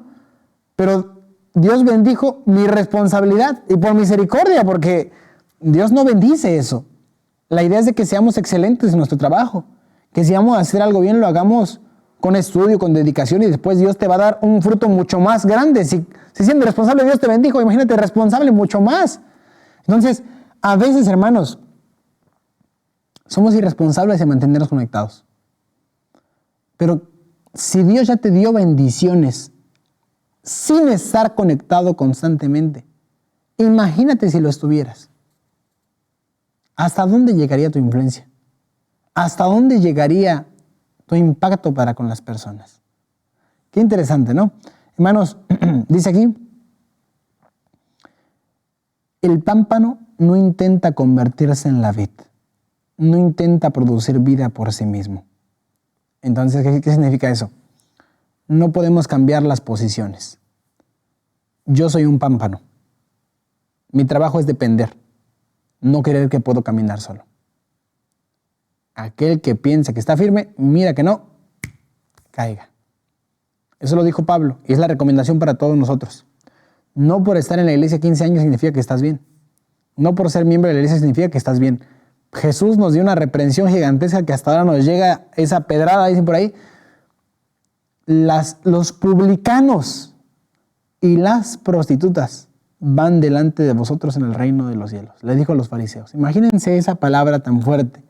A: Pero Dios bendijo mi responsabilidad y por misericordia, porque Dios no bendice eso. La idea es de que seamos excelentes en nuestro trabajo, que si vamos a hacer algo bien lo hagamos con estudio, con dedicación, y después Dios te va a dar un fruto mucho más grande. Si siendo responsable Dios te bendijo, imagínate responsable mucho más. Entonces, a veces, hermanos, somos irresponsables de mantenernos conectados. Pero si Dios ya te dio bendiciones sin estar conectado constantemente, imagínate si lo estuvieras. ¿Hasta dónde llegaría tu influencia? ¿Hasta dónde llegaría tu impacto para con las personas? Qué interesante, ¿no? Hermanos, dice aquí, el pámpano no intenta convertirse en la vid, no intenta producir vida por sí mismo. Entonces, ¿qué significa eso? No podemos cambiar las posiciones. Yo soy un pámpano. Mi trabajo es depender, no creer que puedo caminar solo. Aquel que piensa que está firme, mira que no, caiga. Eso lo dijo Pablo y es la recomendación para todos nosotros. No por estar en la iglesia 15 años significa que estás bien. No por ser miembro de la iglesia significa que estás bien. Jesús nos dio una reprensión gigantesca que hasta ahora nos llega esa pedrada, dicen por ahí. Los publicanos y las prostitutas van delante de vosotros en el reino de los cielos. Le dijo a los fariseos. Imagínense esa palabra tan fuerte.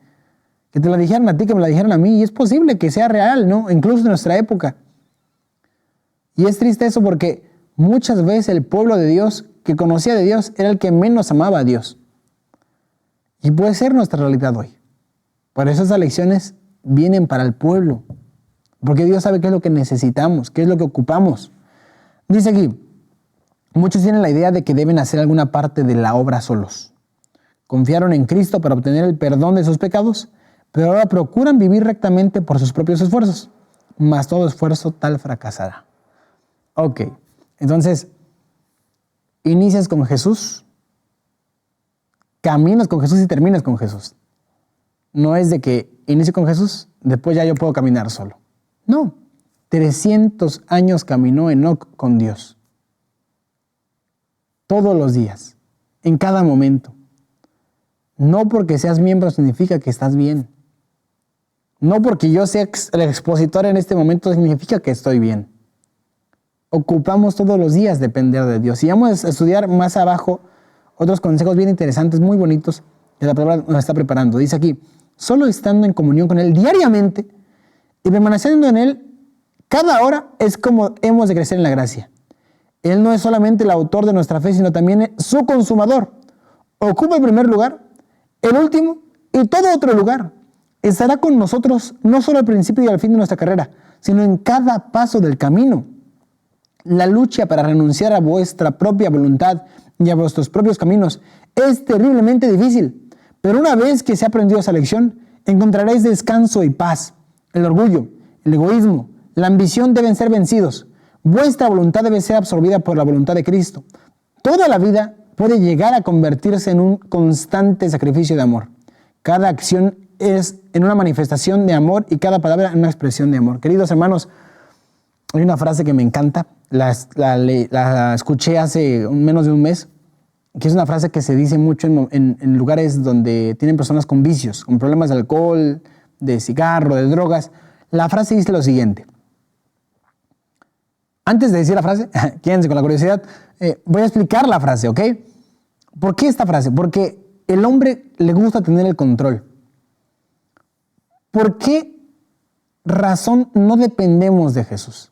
A: Que te la dijeran a ti, que me la dijeran a mí. Y es posible que sea real, ¿no? Incluso en nuestra época. Y es triste eso porque muchas veces el pueblo de Dios, que conocía de Dios, era el que menos amaba a Dios. Y puede ser nuestra realidad hoy. Por eso esas lecciones vienen para el pueblo. Porque Dios sabe qué es lo que necesitamos, qué es lo que ocupamos. Dice aquí, muchos tienen la idea de que deben hacer alguna parte de la obra solos. Confiaron en Cristo para obtener el perdón de sus pecados, pero ahora procuran vivir rectamente por sus propios esfuerzos, mas todo esfuerzo tal fracasará. Ok, entonces, inicias con Jesús, caminas con Jesús y terminas con Jesús. No es de que inicio con Jesús, después ya yo puedo caminar solo. No, 300 años caminó Enoc con Dios. Todos los días, en cada momento. No porque seas miembro significa que estás bien. No porque yo sea el expositor en este momento significa que estoy bien. Ocupamos todos los días depender de Dios. Y vamos a estudiar más abajo otros consejos bien interesantes, muy bonitos, que la palabra nos está preparando. Dice aquí, solo estando en comunión con Él diariamente y permaneciendo en Él cada hora es como hemos de crecer en la gracia. Él no es solamente el autor de nuestra fe, sino también su consumador. Ocupa el primer lugar, el último y todo otro lugar. Estará con nosotros no solo al principio y al fin de nuestra carrera, sino en cada paso del camino. La lucha para renunciar a vuestra propia voluntad y a vuestros propios caminos es terriblemente difícil, pero una vez que se ha aprendido esa lección, encontraréis descanso y paz. El orgullo, el egoísmo, la ambición deben ser vencidos. Vuestra voluntad debe ser absorbida por la voluntad de Cristo. Toda la vida puede llegar a convertirse en un constante sacrificio de amor. Cada acción es en una manifestación de amor y cada palabra en una expresión de amor. Queridos hermanos, hay una frase que me encanta, la escuché hace menos de un mes, que es una frase que se dice mucho en lugares donde tienen personas con vicios, con problemas de alcohol, de cigarro, de drogas. La frase dice lo siguiente. Antes de decir la frase, quédense con la curiosidad, voy a explicar la frase, ¿ok? ¿Por qué esta frase? Porque el hombre le gusta tener el control. ¿Por qué razón no dependemos de Jesús?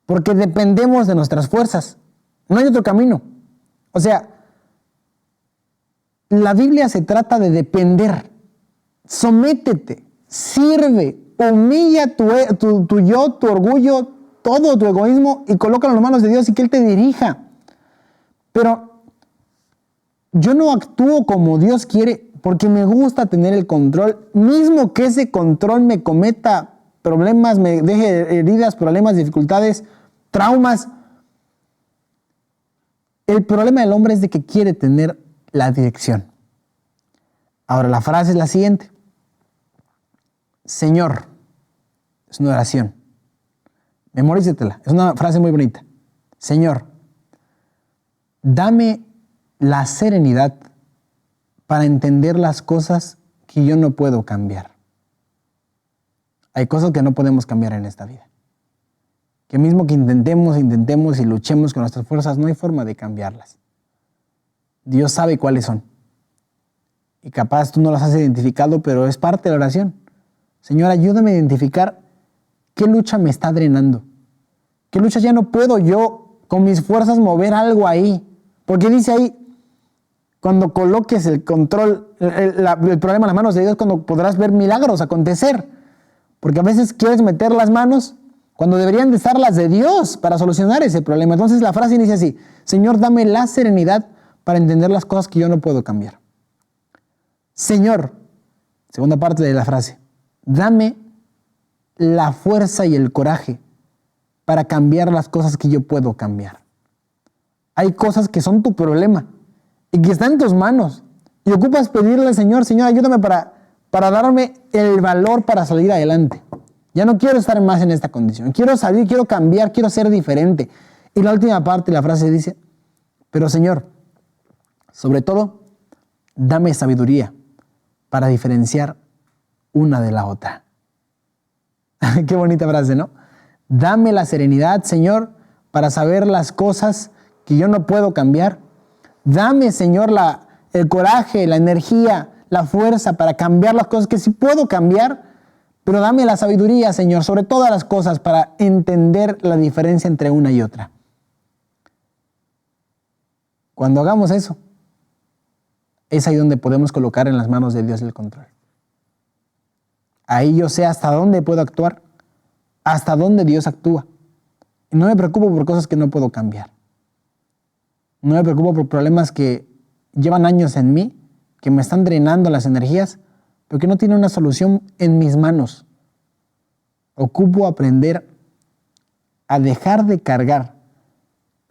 A: Porque dependemos de nuestras fuerzas. No hay otro camino. O sea, la Biblia se trata de depender. Sométete, sirve, humilla tu yo, tu orgullo, todo tu egoísmo y colócalo en las manos de Dios y que Él te dirija. Pero yo no actúo como Dios quiere porque me gusta tener el control, mismo que ese control me cometa problemas, me deje heridas, problemas, dificultades, traumas. El problema del hombre es de que quiere tener la dirección. Ahora la frase es la siguiente. Señor, es una oración. Memorízatela, es una frase muy bonita. Señor, dame la serenidad para entender las cosas que yo no puedo cambiar. Hay cosas que no podemos cambiar en esta vida. Que mismo que intentemos y luchemos con nuestras fuerzas, no hay forma de cambiarlas. Dios sabe cuáles son. Y capaz tú no las has identificado, pero es parte de la oración. Señor, ayúdame a identificar qué lucha me está drenando. ¿Qué lucha ya no puedo yo con mis fuerzas mover algo ahí? Porque dice ahí, cuando coloques el control, el problema en las manos de Dios, cuando podrás ver milagros acontecer. Porque a veces quieres meter las manos cuando deberían de estar las de Dios para solucionar ese problema. Entonces la frase inicia así: Señor, dame la serenidad para entender las cosas que yo no puedo cambiar. Señor, segunda parte de la frase, dame la fuerza y el coraje para cambiar las cosas que yo puedo cambiar. Hay cosas que son tu problema y que están en tus manos. Y ocupas pedirle al Señor, Señor, ayúdame para darme el valor para salir adelante. Ya no quiero estar más en esta condición. Quiero salir, quiero cambiar, quiero ser diferente. Y la última parte de la frase dice, pero Señor, sobre todo, dame sabiduría para diferenciar una de la otra. Qué bonita frase, ¿no? Dame la serenidad, Señor, para saber las cosas que yo no puedo cambiar. Dame, Señor, el coraje, la energía, la fuerza para cambiar las cosas que sí puedo cambiar, pero dame la sabiduría, Señor, sobre todas las cosas para entender la diferencia entre una y otra. Cuando hagamos eso, es ahí donde podemos colocar en las manos de Dios el control. Ahí yo sé hasta dónde puedo actuar, hasta dónde Dios actúa. Y no me preocupo por cosas que no puedo cambiar. No me preocupo por problemas que llevan años en mí, que me están drenando las energías, pero que no tienen una solución en mis manos. Ocupo aprender a dejar de cargar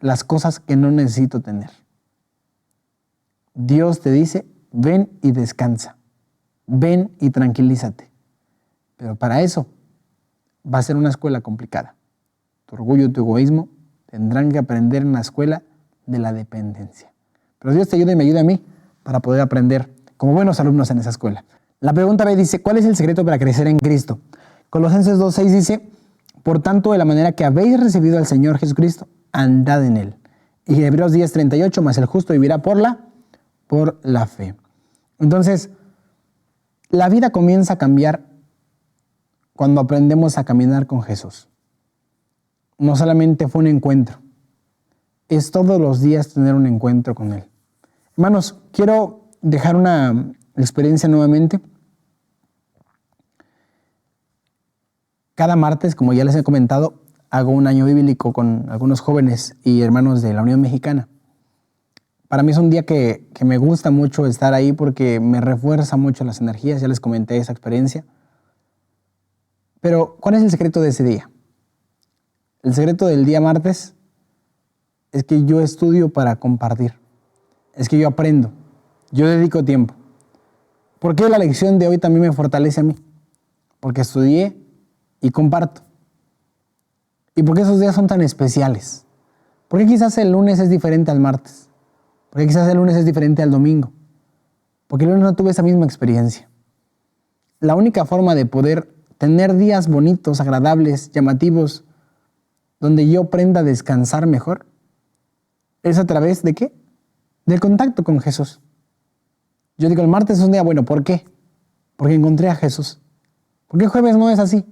A: las cosas que no necesito tener. Dios te dice, ven y descansa, ven y tranquilízate. Pero para eso va a ser una escuela complicada. Tu orgullo y tu egoísmo tendrán que aprender en la escuela de la dependencia. Pero Dios te ayuda y me ayuda a mí para poder aprender como buenos alumnos en esa escuela. La pregunta B dice, ¿cuál es el secreto para crecer en Cristo? Colosenses 2:6 dice, por tanto, de la manera que habéis recibido al Señor Jesucristo, andad en Él. Y Hebreos 10:38, mas el justo vivirá por la fe. Entonces, la vida comienza a cambiar cuando aprendemos a caminar con Jesús. No solamente fue un encuentro, es todos los días tener un encuentro con Él. Hermanos, quiero dejar una experiencia nuevamente. Cada martes, como ya les he comentado, hago un año bíblico con algunos jóvenes y hermanos de la Unión Mexicana. Para mí es un día que me gusta mucho estar ahí porque me refuerza mucho las energías, ya les comenté esa experiencia. Pero, ¿cuál es el secreto de ese día? El secreto del día martes es que yo estudio para compartir, es que yo aprendo, yo dedico tiempo. ¿Por qué la lección de hoy también me fortalece a mí? Porque estudié y comparto. ¿Y por qué esos días son tan especiales? ¿Por qué quizás el lunes es diferente al martes? ¿Por qué quizás el lunes es diferente al domingo? Porque el lunes no tuve esa misma experiencia. La única forma de poder tener días bonitos, agradables, llamativos, donde yo aprenda a descansar mejor, es a través de ¿qué? Del contacto con Jesús. Yo digo, el martes es un día bueno, ¿por qué? Porque encontré a Jesús. ¿Por qué el jueves no es así?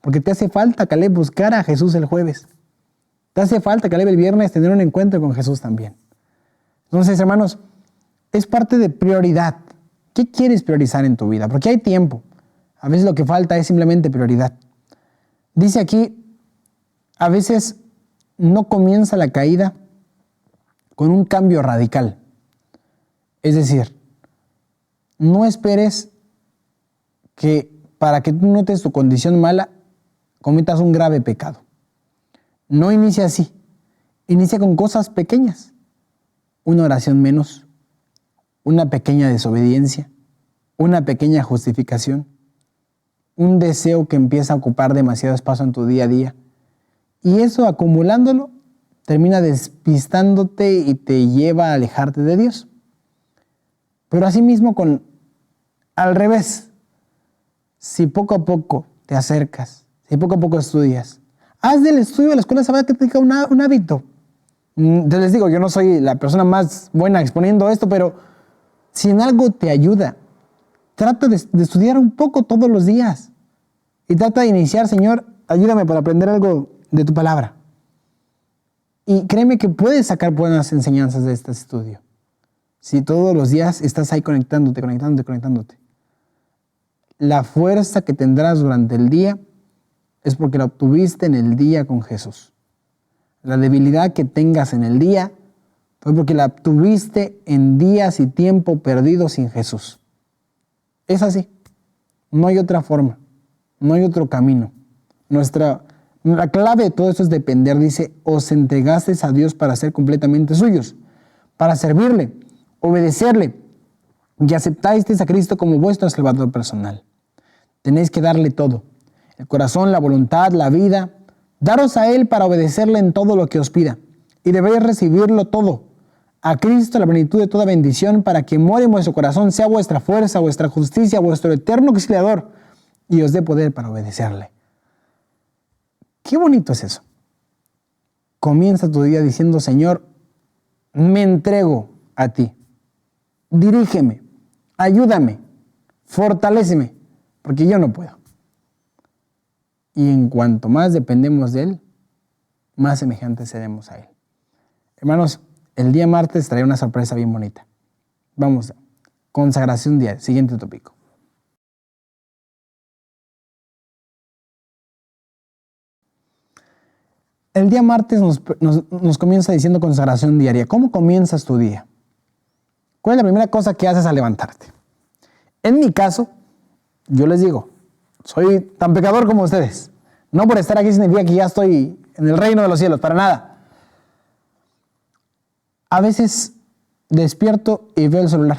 A: Porque te hace falta, Caleb, buscar a Jesús el jueves. Te hace falta, Caleb, el viernes tener un encuentro con Jesús también. Entonces, hermanos, es parte de prioridad. ¿Qué quieres priorizar en tu vida? Porque hay tiempo. A veces lo que falta es simplemente prioridad. Dice aquí, a veces no comienza la caída con un cambio radical. Es decir, no esperes que para que tú notes tu condición mala, cometas un grave pecado. No inicia así. Inicia con cosas pequeñas. Una oración menos, una pequeña desobediencia, una pequeña justificación, un deseo que empieza a ocupar demasiado espacio en tu día a día. Y eso, acumulándolo, termina despistándote y te lleva a alejarte de Dios. Pero asimismo al revés. Si poco a poco te acercas, si poco a poco estudias, haz del estudio de la escuela sabática un hábito. Te les digo, yo no soy la persona más buena exponiendo esto, pero si en algo te ayuda, trata de estudiar un poco todos los días. Y trata de iniciar, Señor, ayúdame para aprender algo de tu palabra. Y créeme que puedes sacar buenas enseñanzas de este estudio. Si todos los días estás ahí conectándote. La fuerza que tendrás durante el día es porque la obtuviste en el día con Jesús. La debilidad que tengas en el día fue porque la obtuviste en días y tiempo perdido sin Jesús. Es así. No hay otra forma. No hay otro camino. La clave de todo esto es depender. Dice, os entregasteis a Dios para ser completamente suyos, para servirle, obedecerle, y aceptasteis a Cristo como vuestro Salvador personal. Tenéis que darle todo. El corazón, la voluntad, la vida. Daros a Él para obedecerle en todo lo que os pida. Y debéis recibirlo todo. A Cristo la plenitud de toda bendición, para que more en vuestro corazón, sea vuestra fuerza, vuestra justicia, vuestro eterno auxiliador, y os dé poder para obedecerle. Qué bonito es eso. Comienza tu día diciendo, Señor, me entrego a ti. Dirígeme, ayúdame, fortaléceme, porque yo no puedo. Y en cuanto más dependemos de Él, más semejantes seremos a Él. Hermanos, el día martes traeré una sorpresa bien bonita. Vamos, consagración diaria, siguiente tópico. El día martes nos comienza diciendo consagración diaria. ¿Cómo comienzas tu día? ¿Cuál es la primera cosa que haces al levantarte? En mi caso, yo les digo, soy tan pecador como ustedes. No por estar aquí significa que ya estoy en el reino de los cielos, para nada. A veces despierto y veo el celular.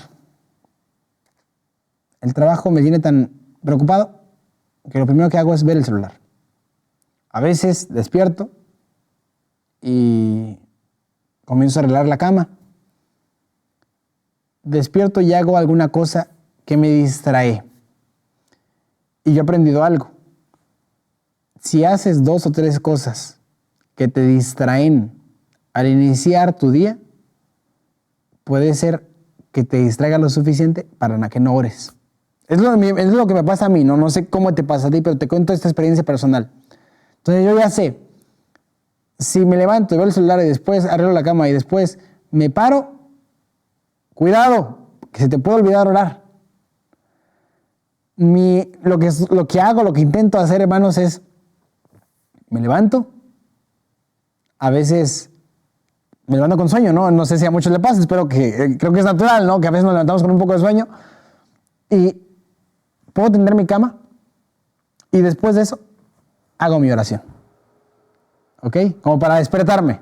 A: El trabajo me tiene tan preocupado que lo primero que hago es ver el celular. A veces despierto y comienzo a arreglar la cama. Despierto y hago alguna cosa que me distrae. Y yo he aprendido algo. Si haces 2 o 3 cosas que te distraen al iniciar tu día, puede ser que te distraiga lo suficiente para que no ores. Es lo que me pasa a mí, no sé cómo te pasa a ti, pero te cuento esta experiencia personal. Entonces yo ya sé, si me levanto y veo el celular y después arreglo la cama y después me paro, cuidado, que se te puede olvidar orar. Lo que hago, lo que intento hacer, hermanos, es me levanto, a veces me levanto con sueño, ¿no? No sé si a muchos le pasa, creo que es natural, ¿no? Que a veces nos levantamos con un poco de sueño y puedo tender mi cama y después de eso hago mi oración, ¿ok? Como para despertarme.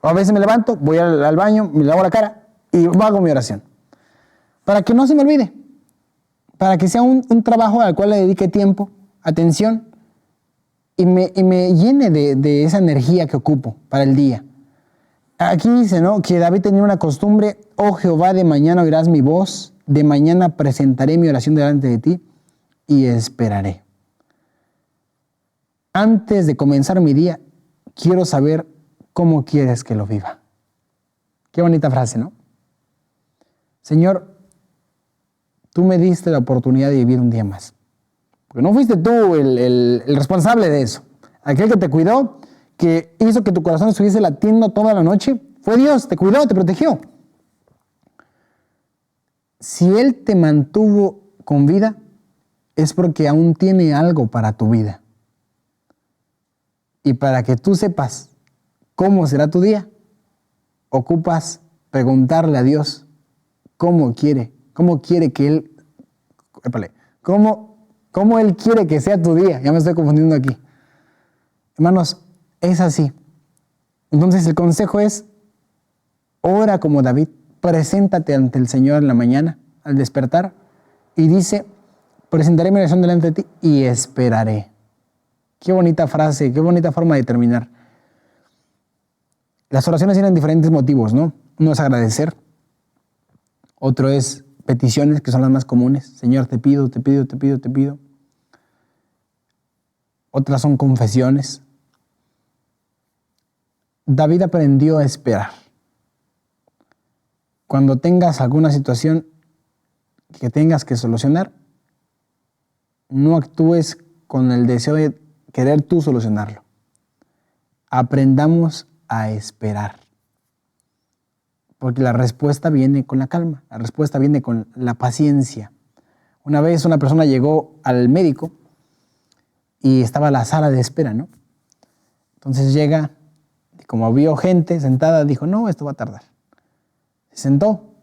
A: O a veces me levanto, voy al baño, me lavo la cara y hago mi oración. Para que no se me olvide, para que sea un trabajo al cual le dedique tiempo, atención y me llene de esa energía que ocupo para el día. Aquí dice, ¿no?, que David tenía una costumbre: oh Jehová, de mañana oirás mi voz, de mañana presentaré mi oración delante de ti y esperaré. Antes de comenzar mi día, quiero saber cómo quieres que lo viva. Qué bonita frase, ¿no? Señor, tú me diste la oportunidad de vivir un día más. Porque no fuiste tú el responsable de eso. Aquel que te cuidó, que hizo que tu corazón estuviese latiendo toda la noche, fue Dios, te cuidó, te protegió. Si Él te mantuvo con vida, es porque aún tiene algo para tu vida. Y para que tú sepas cómo será tu día, ocupas preguntarle a Dios cómo quiere que Él, cómo Él quiere que sea tu día. Ya me estoy confundiendo aquí. Hermanos, es así. Entonces el consejo es: ora como David, preséntate ante el Señor en la mañana, al despertar, y dice: presentaré mi oración delante de ti y esperaré. Qué bonita frase, qué bonita forma de terminar. Las oraciones tienen diferentes motivos, ¿no? Uno es agradecer, otro es peticiones, que son las más comunes. Señor, te pido, te pido, te pido, te pido. Otras son confesiones. David aprendió a esperar. Cuando tengas alguna situación que tengas que solucionar, no actúes con el deseo de querer tú solucionarlo. Aprendamos a esperar. Porque la respuesta viene con la calma, la respuesta viene con la paciencia. Una vez una persona llegó al médico y estaba en la sala de espera, ¿no? Entonces llega, y como vio gente sentada, dijo: no, esto va a tardar. Se sentó,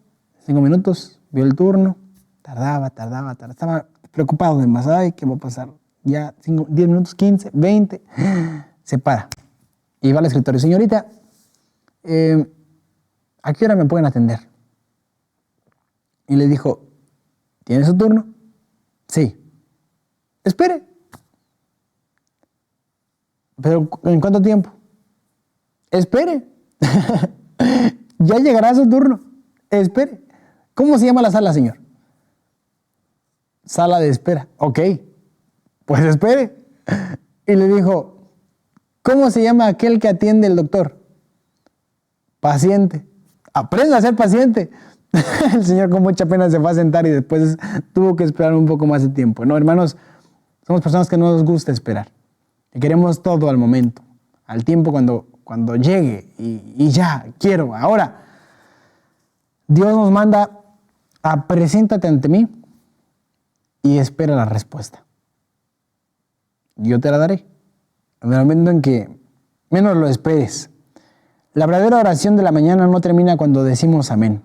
A: 5 minutos, vio el turno, tardaba. Estaba preocupado de más. Ay, ¿qué va a pasar? Ya 10 minutos, 15, 20, se para. Y va al escritorio: señorita, ¿a qué hora me pueden atender? Y le dijo: ¿tiene su turno? Sí. Espere. ¿Pero en cuánto tiempo? Espere. Ya llegará su turno. Espere. ¿Cómo se llama la sala, señor? Sala de espera. Ok, pues espere. Y le dijo: ¿cómo se llama aquel que atiende el doctor? Paciente. Aprenda a ser paciente. El señor con mucha pena se fue a sentar y después tuvo que esperar un poco más de tiempo. No, hermanos, somos personas que no nos gusta esperar. Que queremos todo al momento, al tiempo cuando llegue y ya, quiero, ahora. Dios nos manda a: preséntate ante mí y espera la respuesta. Yo te la daré en el momento en que menos lo esperes. La verdadera oración de la mañana no termina cuando decimos amén.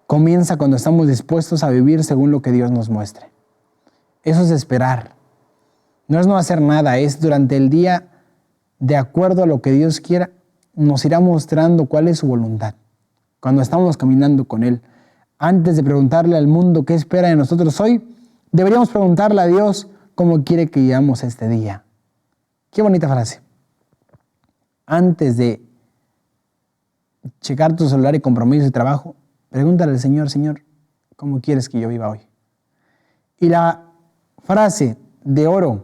A: Comienza cuando estamos dispuestos a vivir según lo que Dios nos muestre. Eso es esperar. No es no hacer nada, es durante el día, de acuerdo a lo que Dios quiera, nos irá mostrando cuál es su voluntad. Cuando estamos caminando con Él, antes de preguntarle al mundo qué espera de nosotros hoy, deberíamos preguntarle a Dios cómo quiere que vivamos este día. Qué bonita frase. Antes de checar tu celular y compromisos y trabajo, pregúntale al Señor: Señor, ¿cómo quieres que yo viva hoy? Y la frase de oro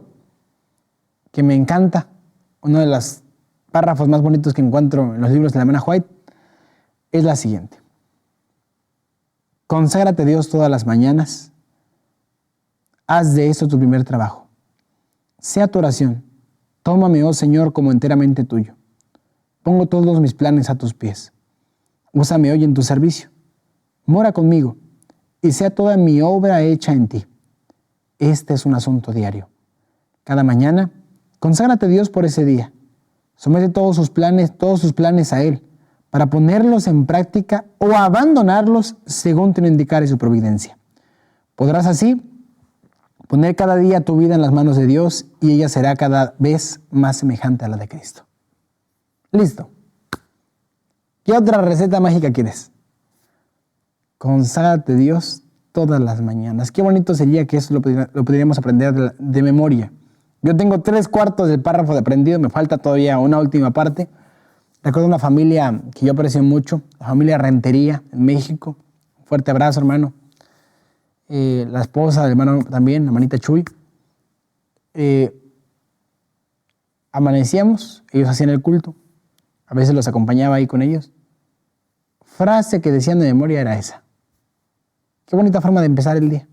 A: que me encanta, uno de los párrafos más bonitos que encuentro en los libros de la hermana White, es la siguiente: conságrate a Dios todas las mañanas, haz de eso tu primer trabajo. Sea tu oración: tómame, oh Señor, como enteramente tuyo. Pongo todos mis planes a tus pies. Úsame hoy en tu servicio. Mora conmigo y sea toda mi obra hecha en ti. Este es un asunto diario. Cada mañana, conságrate a Dios por ese día Somete todos sus planes a Él, para ponerlos en práctica o abandonarlos según te lo indicare su providencia. Podrás así poner cada día tu vida en las manos de Dios y ella será cada vez más semejante a la de Cristo. Listo. ¿Qué otra receta mágica quieres? Conságrate a Dios todas las mañanas. Qué bonito sería que eso lo pudiéramos aprender de memoria. Yo tengo 3/4 del párrafo de aprendido, me falta todavía una última parte. Recuerdo una familia que yo aprecio mucho, la familia Rentería en México. Un fuerte abrazo, hermano. La esposa del hermano también, la hermanita Chuy. Amanecíamos, ellos hacían el culto. A veces los acompañaba ahí con ellos. Frase que decían de memoria era esa. Qué bonita forma de empezar el día.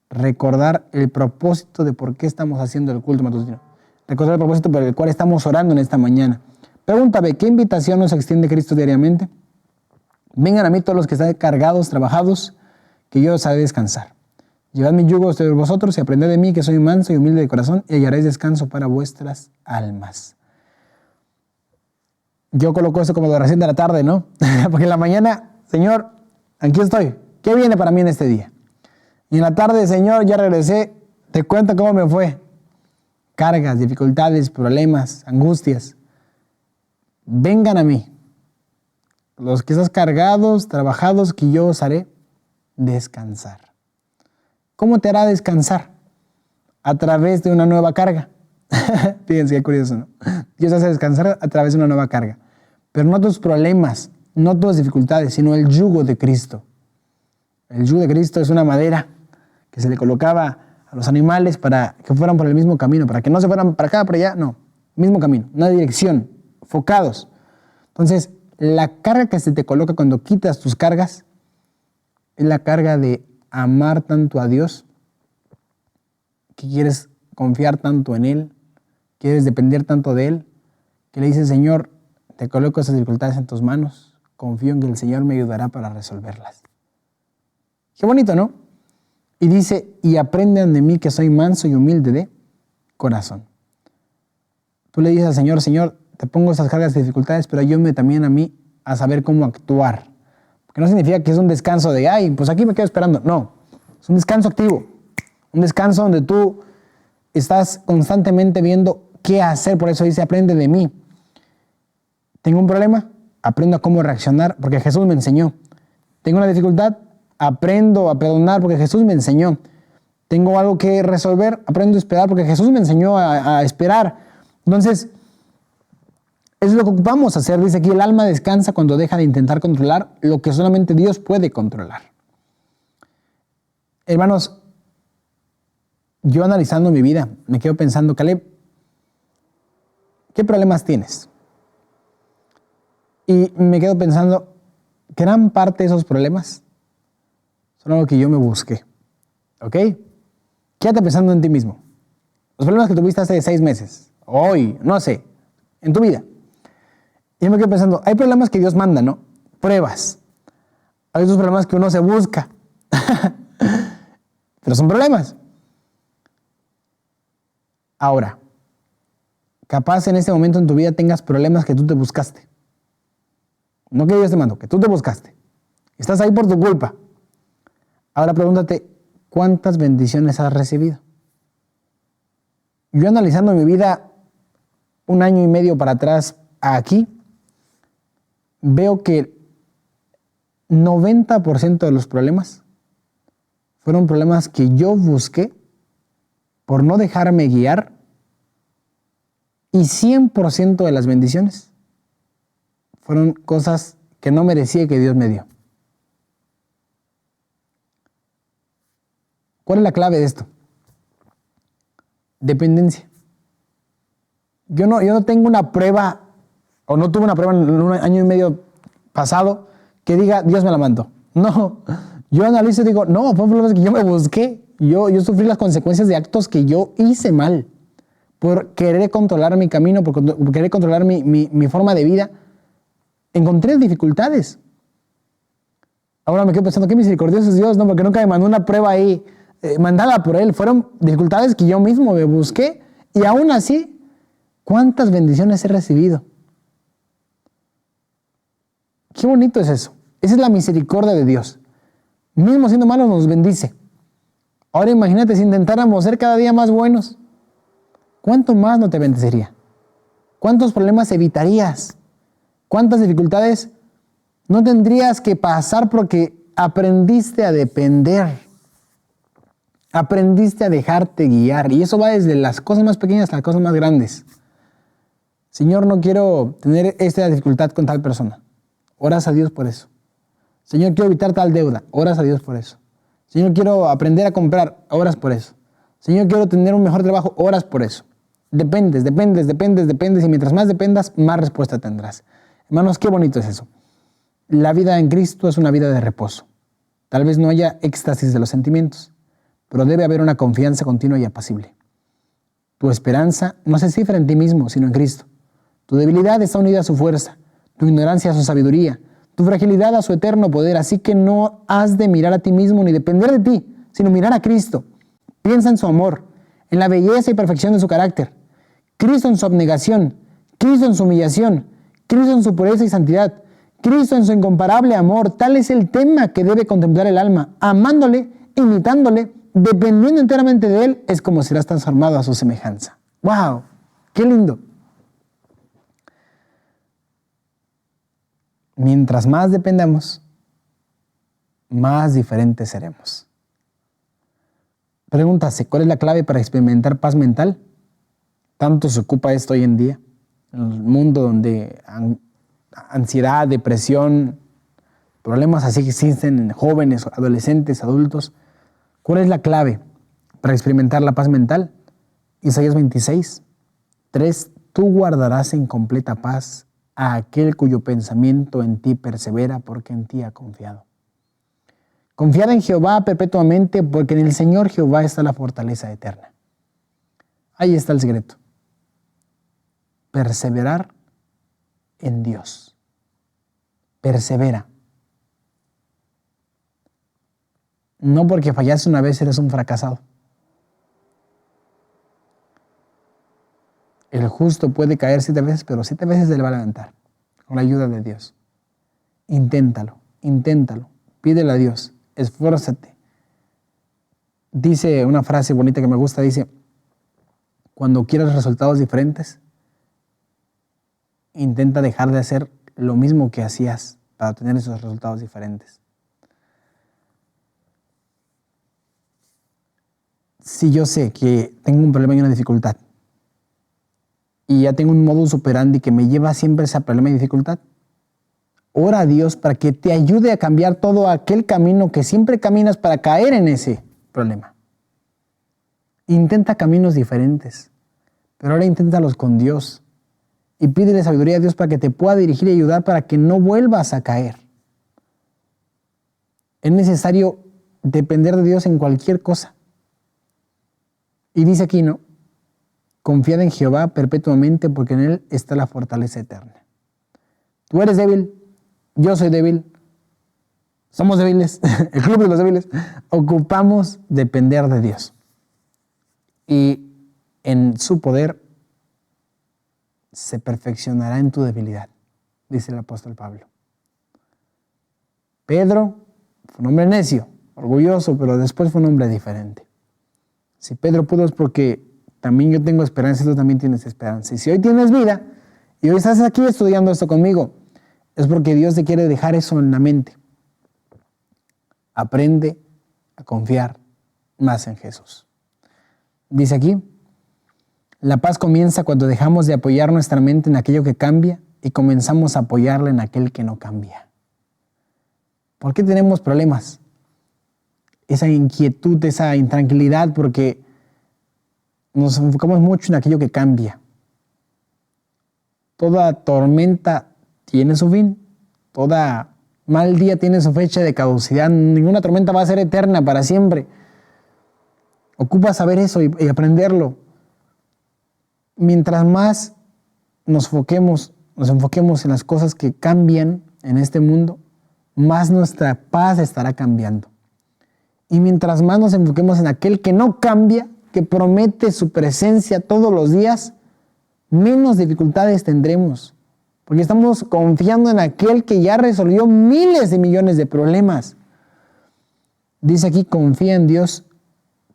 A: Recordar el propósito de por qué estamos haciendo el culto matutino. Recordar el propósito por el cual estamos orando en esta mañana. Pregúntame, ¿qué invitación nos extiende Cristo diariamente? Vengan a mí todos los que están cargados, trabajados, que yo os haré descansar. Llevad mi yugo sobre vosotros y aprended de mí, que soy manso y humilde de corazón, y hallaréis descanso para vuestras almas. Yo coloco esto como de oración de la tarde, ¿no? Porque en la mañana, Señor, aquí estoy. ¿Qué viene para mí en este día? Y en la tarde, Señor, ya regresé, te cuento cómo me fue. Cargas, dificultades, problemas, angustias. Vengan a mí, los que están cargados, trabajados, que yo os haré descansar. ¿Cómo te hará descansar? A través de una nueva carga. Fíjense qué curioso, ¿no? Dios hace descansar a través de una nueva carga. Pero no tus problemas, no tus dificultades, sino el yugo de Cristo. El yugo de Cristo es una madera que se le colocaba a los animales para que fueran por el mismo camino, para que no se fueran para acá, para allá, no. Mismo camino, una dirección, focados. Entonces, la carga que se te coloca cuando quitas tus cargas es la carga de amar tanto a Dios, que quieres confiar tanto en Él, quieres depender tanto de Él, que le dices, Señor, te coloco esas dificultades en tus manos, confío en que el Señor me ayudará para resolverlas. Qué bonito, ¿no? Y dice, y aprendan de mí que soy manso y humilde de corazón. Tú le dices al Señor, Señor, te pongo esas cargas de dificultades, pero ayúdame también a mí a saber cómo actuar. Porque no significa que es un descanso de, ay, pues aquí me quedo esperando. No, es un descanso activo. Un descanso donde tú estás constantemente viendo qué hacer. Por eso dice, aprende de mí. Tengo un problema, aprendo a cómo reaccionar, porque Jesús me enseñó. Tengo una dificultad, aprendo a perdonar, porque Jesús me enseñó. Tengo algo que resolver, aprendo a esperar, porque Jesús me enseñó a esperar. Entonces, eso es lo que ocupamos hacer. Dice aquí, el alma descansa cuando deja de intentar controlar lo que solamente Dios puede controlar. Hermanos, yo analizando mi vida, me quedo pensando, Caleb, ¿qué problemas tienes? Y me quedo pensando, gran parte de esos problemas son algo que yo me busqué. ¿Ok? Quédate pensando en ti mismo. Los problemas que tuviste hace 6 meses, hoy, no sé, en tu vida. Y yo me quedo pensando, hay problemas que Dios manda, ¿no? Pruebas. Hay otros problemas que uno se busca. Pero son problemas. Ahora, capaz en este momento en tu vida tengas problemas que tú te buscaste. No que Dios te mandó, que tú te buscaste. Estás ahí por tu culpa. Ahora pregúntate, ¿cuántas bendiciones has recibido? Yo analizando mi vida 1 año y medio para atrás a aquí, veo que 90% de los problemas fueron problemas que yo busqué por no dejarme guiar, y 100% de las bendiciones fueron cosas que no merecía que Dios me dio. ¿Cuál es la clave de esto? Dependencia. Yo no tengo una prueba, o no tuve una prueba en 1 año y medio pasado que diga, Dios me la mandó. No, yo analizo y digo, no, fueron problemas que yo me busqué. Yo sufrí las consecuencias de actos que yo hice mal. Por querer controlar mi camino, por querer controlar mi forma de vida. Encontré dificultades. Ahora me quedo pensando, qué misericordioso es Dios, ¿no? Porque nunca me mandó una prueba ahí mandada por Él. Fueron dificultades que yo mismo me busqué, y aún así ¿Cuántas bendiciones he recibido? Qué bonito es eso. Esa es la misericordia de Dios. Mismo siendo malos nos bendice. Ahora imagínate si intentáramos ser cada día más buenos. ¿Cuánto más no te bendeciría? ¿Cuántos problemas evitarías? ¿Cuántas dificultades no tendrías que pasar porque aprendiste a depender? Aprendiste a dejarte guiar. Y eso va desde las cosas más pequeñas a las cosas más grandes. Señor, no quiero tener esta dificultad con tal persona. Oras a Dios por eso. Señor, quiero evitar tal deuda. Oras a Dios por eso. Señor, quiero aprender a comprar. Oras por eso. Señor, quiero tener un mejor trabajo. Oras por eso. Dependes. Y mientras más dependas, más respuesta tendrás. Hermanos, qué bonito es eso. La vida en Cristo es una vida de reposo. Tal vez no haya éxtasis de los sentimientos, pero debe haber una confianza continua y apacible. Tu esperanza no se cifra en ti mismo, sino en Cristo. Tu debilidad está unida a su fuerza, tu ignorancia a su sabiduría, tu fragilidad a su eterno poder. Así que no has de mirar a ti mismo ni depender de ti, sino mirar a Cristo. Piensa en su amor, en la belleza y perfección de su carácter. Cristo en su abnegación, Cristo en su humillación, Cristo en su pureza y santidad, Cristo en su incomparable amor. Tal es el tema que debe contemplar el alma. Amándole, imitándole, dependiendo enteramente de Él, es como serás transformado a su semejanza. ¡Wow! ¡Qué lindo! Mientras más dependamos, más diferentes seremos. Pregúntase, ¿cuál es la clave para experimentar paz mental? Tanto se ocupa esto hoy en día, en el mundo donde ansiedad, depresión, problemas así existen en jóvenes, adolescentes, adultos. ¿Cuál es la clave para experimentar la paz mental? Isaías 26:3. Tú guardarás en completa paz a aquel cuyo pensamiento en ti persevera, porque en ti ha confiado. Confiad en Jehová perpetuamente, porque en el Señor Jehová está la fortaleza eterna. Ahí está el secreto. Perseverar en Dios. Persevera. No porque fallaste una vez eres un fracasado. El justo puede caer 7 veces, pero 7 veces se le va a levantar, con la ayuda de Dios. Inténtalo, pídele a Dios, esfuérzate. Dice una frase bonita que me gusta, dice, cuando quieras resultados diferentes, intenta dejar de hacer lo mismo que hacías para obtener esos resultados diferentes. Si yo sé que tengo un problema y una dificultad, y ya tengo un modus operandi que me lleva siempre a ese problema y dificultad, ora a Dios para que te ayude a cambiar todo aquel camino que siempre caminas para caer en ese problema. Intenta caminos diferentes, pero ahora inténtalos con Dios y pídele sabiduría a Dios para que te pueda dirigir y ayudar para que no vuelvas a caer. Es necesario depender de Dios en cualquier cosa. Y dice aquí, ¿no? Confiad en Jehová perpetuamente, porque en Él está la fortaleza eterna. Tú eres débil, yo soy débil, somos débiles, el club de los débiles. Ocupamos depender de Dios. Y en su poder se perfeccionará en tu debilidad, dice el apóstol Pablo. Pedro fue un hombre necio, orgulloso, pero después fue un hombre diferente. Si Pedro pudo es porque también yo tengo esperanza y tú también tienes esperanza. Y si hoy tienes vida y hoy estás aquí estudiando esto conmigo, es porque Dios te quiere dejar eso en la mente. Aprende a confiar más en Jesús. Dice aquí, la paz comienza cuando dejamos de apoyar nuestra mente en aquello que cambia y comenzamos a apoyarla en aquel que no cambia. ¿Por qué tenemos problemas? Esa inquietud, esa intranquilidad, porque nos enfocamos mucho en aquello que cambia. Toda tormenta tiene su fin, toda mal día tiene su fecha de caducidad, ninguna tormenta va a ser eterna para siempre. Ocupa saber eso y aprenderlo. Mientras más nos enfoquemos en las cosas que cambian en este mundo, más nuestra paz estará cambiando. Y mientras más nos enfoquemos en aquel que no cambia, que promete su presencia todos los días, menos dificultades tendremos, porque estamos confiando en aquel que ya resolvió miles de millones de problemas. Dice aquí, confía en Dios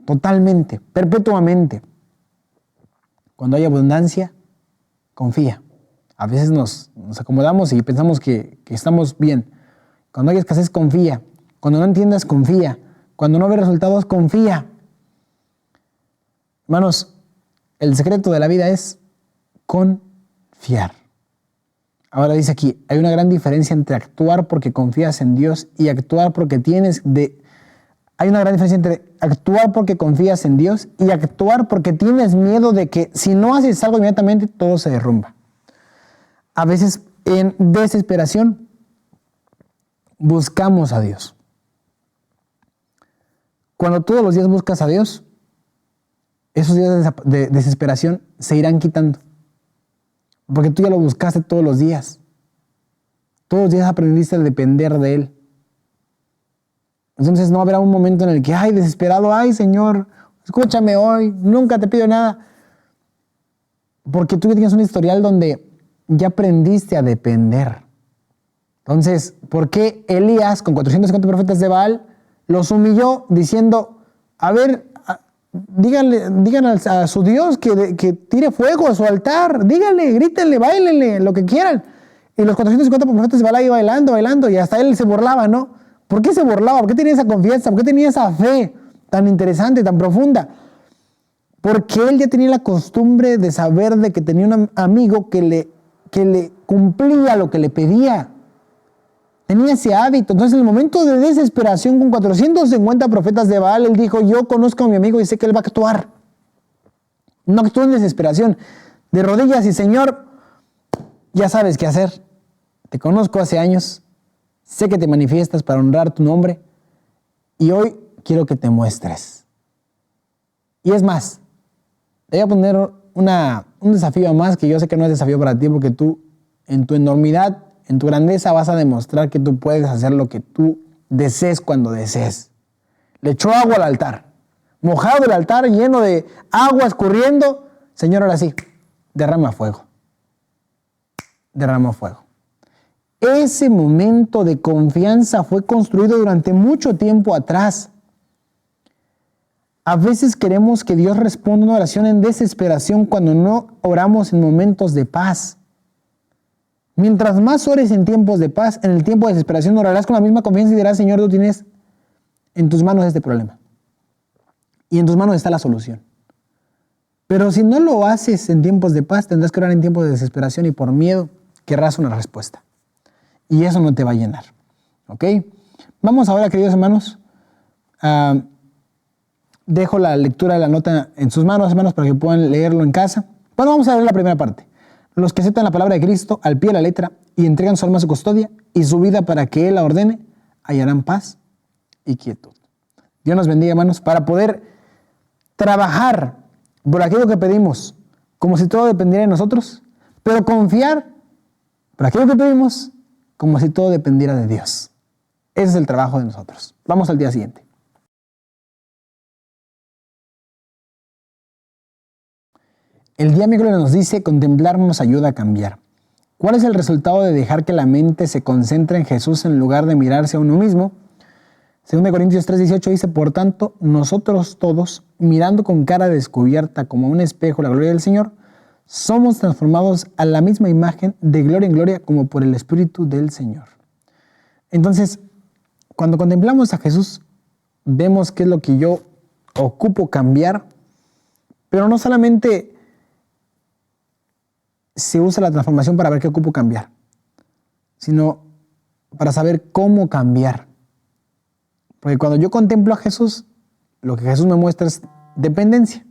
A: totalmente, perpetuamente. Cuando hay abundancia, confía. A veces nos acomodamos y pensamos que estamos bien. Cuando hay escasez, confía. Cuando no entiendas, confía. Cuando no ves resultados, confía. Hermanos, el secreto de la vida es confiar. Ahora dice aquí, hay una gran diferencia entre actuar porque confías en Dios y actuar porque Hay una gran diferencia entre actuar porque confías en Dios y actuar porque tienes miedo de que si no haces algo inmediatamente, todo se derrumba. A veces en desesperación buscamos a Dios. Cuando todos los días buscas a Dios, esos días de desesperación se irán quitando. Porque tú ya lo buscaste todos los días. Todos los días aprendiste a depender de Él. Entonces no habrá un momento en el que, ay, desesperado, ay, Señor, escúchame hoy, nunca te pido nada. Porque tú ya tienes un historial donde ya aprendiste a depender. Entonces, ¿por qué Elías, con 450 profetas de Baal, los humilló diciendo, a ver, díganle a su Dios que tire fuego a su altar, díganle, grítenle, báilenle, lo que quieran? Y los 450 profetas de Baal ahí bailando, y hasta él se burlaba, ¿no? ¿Por qué se burlaba? ¿Por qué tenía esa confianza? ¿Por qué tenía esa fe tan interesante, tan profunda? Porque él ya tenía la costumbre de saber de que tenía un amigo que le cumplía lo que le pedía. Tenía ese hábito. Entonces, en el momento de desesperación, con 450 profetas de Baal, él dijo, yo conozco a mi amigo y sé que él va a actuar. No actuó en desesperación. De rodillas y, Señor, ya sabes qué hacer. Te conozco hace años. Sé que te manifiestas para honrar tu nombre. Y hoy quiero que te muestres. Y es más, te voy a poner un desafío más, que yo sé que no es desafío para ti, porque tú, en tu enormidad, en tu grandeza, vas a demostrar que tú puedes hacer lo que tú desees cuando desees. Le echó agua al altar, mojado el altar, lleno de agua escurriendo. Señor, ahora sí, derrama fuego. Derrama fuego. Ese momento de confianza fue construido durante mucho tiempo atrás. A veces queremos que Dios responda una oración en desesperación cuando no oramos en momentos de paz. Mientras más ores en tiempos de paz, en el tiempo de desesperación orarás con la misma confianza y dirás, Señor, tú tienes en tus manos este problema. Y en tus manos está la solución. Pero si no lo haces en tiempos de paz, tendrás que orar en tiempos de desesperación y por miedo querrás una respuesta. Y eso no te va a llenar. ¿Ok? Vamos ahora, queridos hermanos, dejo la lectura de la nota en sus manos, hermanos, para que puedan leerlo en casa. Bueno, vamos a leer la primera parte. Los que aceptan la palabra de Cristo al pie de la letra y entregan su alma a su custodia y su vida para que Él la ordene, hallarán paz y quietud. Dios nos bendiga, hermanos, para poder trabajar por aquello que pedimos, como si todo dependiera de nosotros, pero confiar por aquello que pedimos, como si todo dependiera de Dios. Ese es el trabajo de nosotros. Vamos al día siguiente. El día miércoles nos dice, contemplar nos ayuda a cambiar. ¿Cuál es el resultado de dejar que la mente se concentre en Jesús en lugar de mirarse a uno mismo? 2 Corintios 3:18 dice, por tanto, nosotros todos, mirando con cara descubierta como un espejo la gloria del Señor, somos transformados a la misma imagen de gloria en gloria como por el Espíritu del Señor. Entonces, cuando contemplamos a Jesús, vemos qué es lo que yo ocupo cambiar, pero no solamente se usa la transformación para ver qué ocupo cambiar, sino para saber cómo cambiar. Porque cuando yo contemplo a Jesús, lo que Jesús me muestra es dependencia.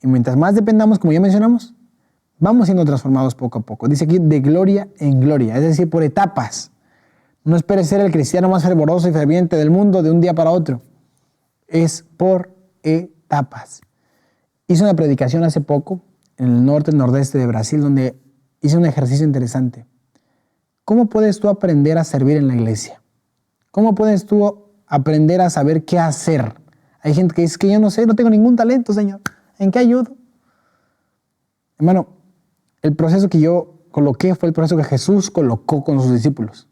A: Y mientras más dependamos, como ya mencionamos, vamos siendo transformados poco a poco. Dice aquí, de gloria en gloria, es decir, por etapas. No esperes ser el cristiano más fervoroso y ferviente del mundo de un día para otro. Es por etapas. Hice una predicación hace poco en el norte y nordeste de Brasil, donde hice un ejercicio interesante. ¿Cómo puedes tú aprender a servir en la iglesia? ¿Cómo puedes tú aprender a saber qué hacer? Hay gente que dice que yo no sé, no tengo ningún talento, Señor. ¿En qué ayudo? Hermano, el proceso que yo coloqué fue el proceso que Jesús colocó con sus discípulos.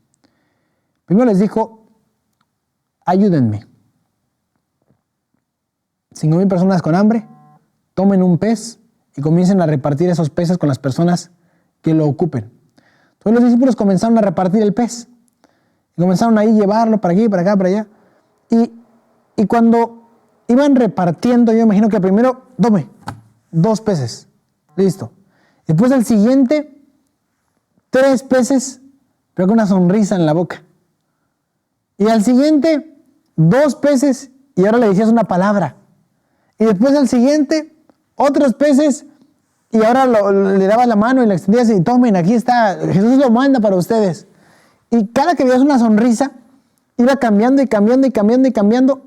A: Primero les dijo, ayúdenme. 5,000 personas con hambre, tomen un pez y comiencen a repartir esos peces con las personas que lo ocupen. Entonces los discípulos comenzaron a repartir el pez. Y comenzaron ahí a llevarlo para aquí, para acá, para allá. Y cuando iban repartiendo, yo imagino que primero, tome, 2 peces. Listo. Después el siguiente, 3 peces, pero con una sonrisa en la boca. Y al siguiente, 2 peces, y ahora le decías una palabra. Y después al siguiente, otros peces, y ahora le dabas la mano y le extendías y tomen, aquí está, Jesús lo manda para ustedes. Y cada que veías una sonrisa, iba cambiando y cambiando y cambiando y cambiando.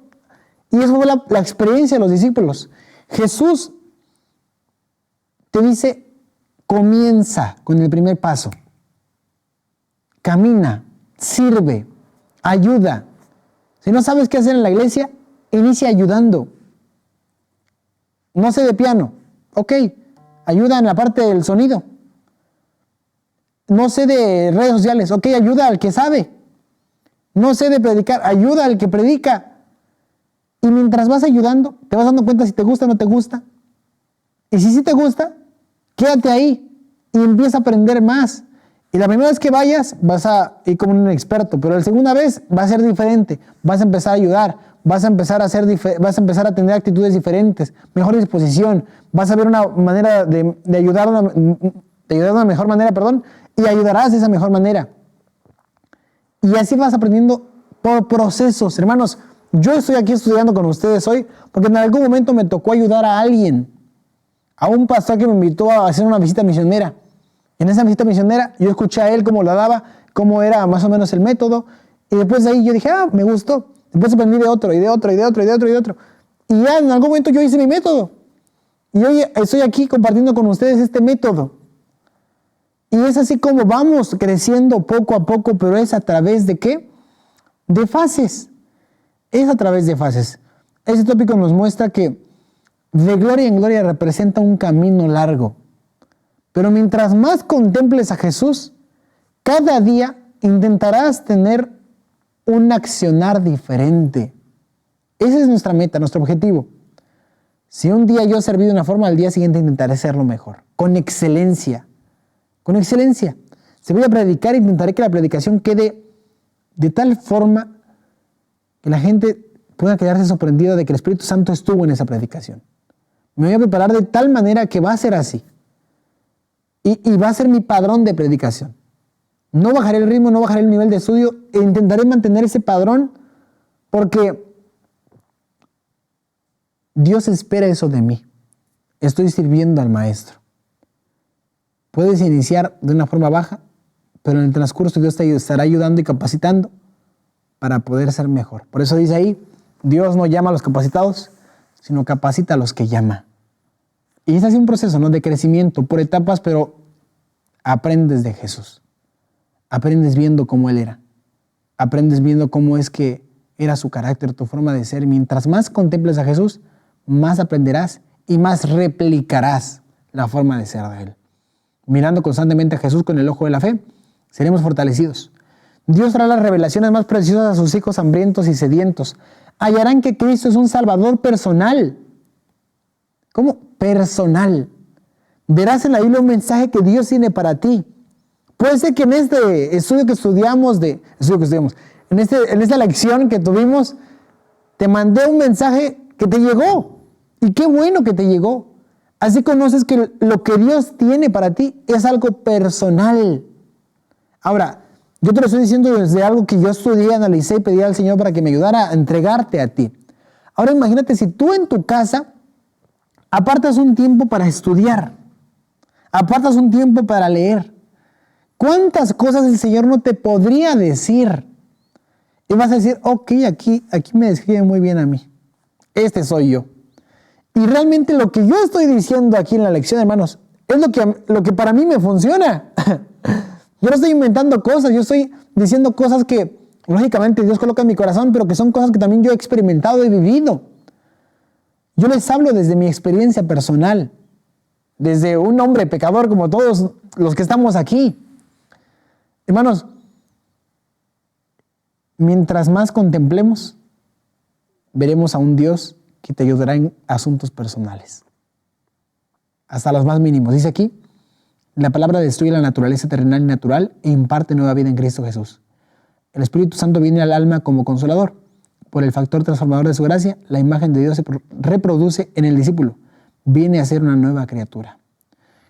A: Y eso fue la experiencia de los discípulos. Jesús te dice, comienza con el primer paso. Camina, sirve, ayuda. Si no sabes qué hacer en la iglesia, inicia ayudando. No sé de piano, ok, ayuda en la parte del sonido. No sé de redes sociales, ok, ayuda al que sabe. No sé de predicar, ayuda al que predica. Y mientras vas ayudando, te vas dando cuenta si te gusta o no te gusta. Y si sí te gusta, quédate ahí y empieza a aprender más. Y la primera vez que vayas, vas a ir como un experto, pero la segunda vez va a ser diferente. Vas a empezar a ayudar, vas a empezar a tener actitudes diferentes, mejor disposición, vas a ver una manera de ayudar de una mejor manera, y ayudarás de esa mejor manera. Y así vas aprendiendo por procesos. Hermanos, yo estoy aquí estudiando con ustedes hoy porque en algún momento me tocó ayudar a alguien, a un pastor que me invitó a hacer una visita misionera. En esa visita misionera yo escuché a él cómo la daba, cómo era más o menos el método, y después de ahí yo dije, me gustó. Después aprendí de otro, y de otro, y de otro, y de otro, y de otro. Y ya en algún momento yo hice mi método. Y hoy estoy aquí compartiendo con ustedes este método. Y es así como vamos creciendo poco a poco, pero es a través de ¿qué? De fases. Es a través de fases. Este tópico nos muestra que de gloria en gloria representa un camino largo. Pero mientras más contemples a Jesús, cada día intentarás tener un accionar diferente. Esa es nuestra meta, nuestro objetivo. Si un día yo serví de una forma, al día siguiente intentaré hacerlo mejor, con excelencia. Con excelencia. Si voy a predicar, intentaré que la predicación quede de tal forma que la gente pueda quedarse sorprendida de que el Espíritu Santo estuvo en esa predicación. Me voy a preparar de tal manera que va a ser así. Y va a ser mi padrón de predicación. No bajaré el ritmo, no bajaré el nivel de estudio, e intentaré mantener ese padrón porque Dios espera eso de mí. Estoy sirviendo al Maestro. Puedes iniciar de una forma baja, pero en el transcurso Dios te estará ayudando y capacitando para poder ser mejor. Por eso dice ahí, Dios no llama a los capacitados, sino capacita a los que llama. Y es así un proceso, ¿no?, de crecimiento por etapas, pero aprendes de Jesús. Aprendes viendo cómo Él era. Aprendes viendo cómo es que era su carácter, tu forma de ser. Mientras más contemples a Jesús, más aprenderás y más replicarás la forma de ser de Él. Mirando constantemente a Jesús con el ojo de la fe, seremos fortalecidos. Dios dará las revelaciones más preciosas a sus hijos hambrientos y sedientos. Hallarán que Cristo es un Salvador personal. ¿Cómo? Personal. Verás en la Biblia un mensaje que Dios tiene para ti. Puede ser que en este estudio que estudiamos, en esta lección que tuvimos, te mandé un mensaje que te llegó. Y qué bueno que te llegó. Así conoces que lo que Dios tiene para ti es algo personal. Ahora, yo te lo estoy diciendo desde algo que yo estudié, analicé y pedí al Señor para que me ayudara a entregarte a ti. Ahora imagínate si tú en tu casa apartas un tiempo para estudiar, apartas un tiempo para leer. ¿Cuántas cosas el Señor no te podría decir? Y vas a decir, ok, aquí me describe muy bien a mí. Este soy yo. Y realmente lo que yo estoy diciendo aquí en la lección, hermanos, es lo que para mí me funciona. Yo no estoy inventando cosas, yo estoy diciendo cosas que lógicamente Dios coloca en mi corazón, pero que son cosas que también yo he experimentado y vivido. Yo les hablo desde mi experiencia personal. desde un hombre pecador como todos los que estamos aquí. Hermanos, mientras más contemplemos, veremos a un Dios que te ayudará en asuntos personales, hasta los más mínimos. Dice aquí, la palabra destruye la naturaleza terrenal y natural e imparte nueva vida en Cristo Jesús. El Espíritu Santo viene al alma como consolador. Por el factor transformador de su gracia, la imagen de Dios se reproduce en el discípulo. Viene a ser una nueva criatura.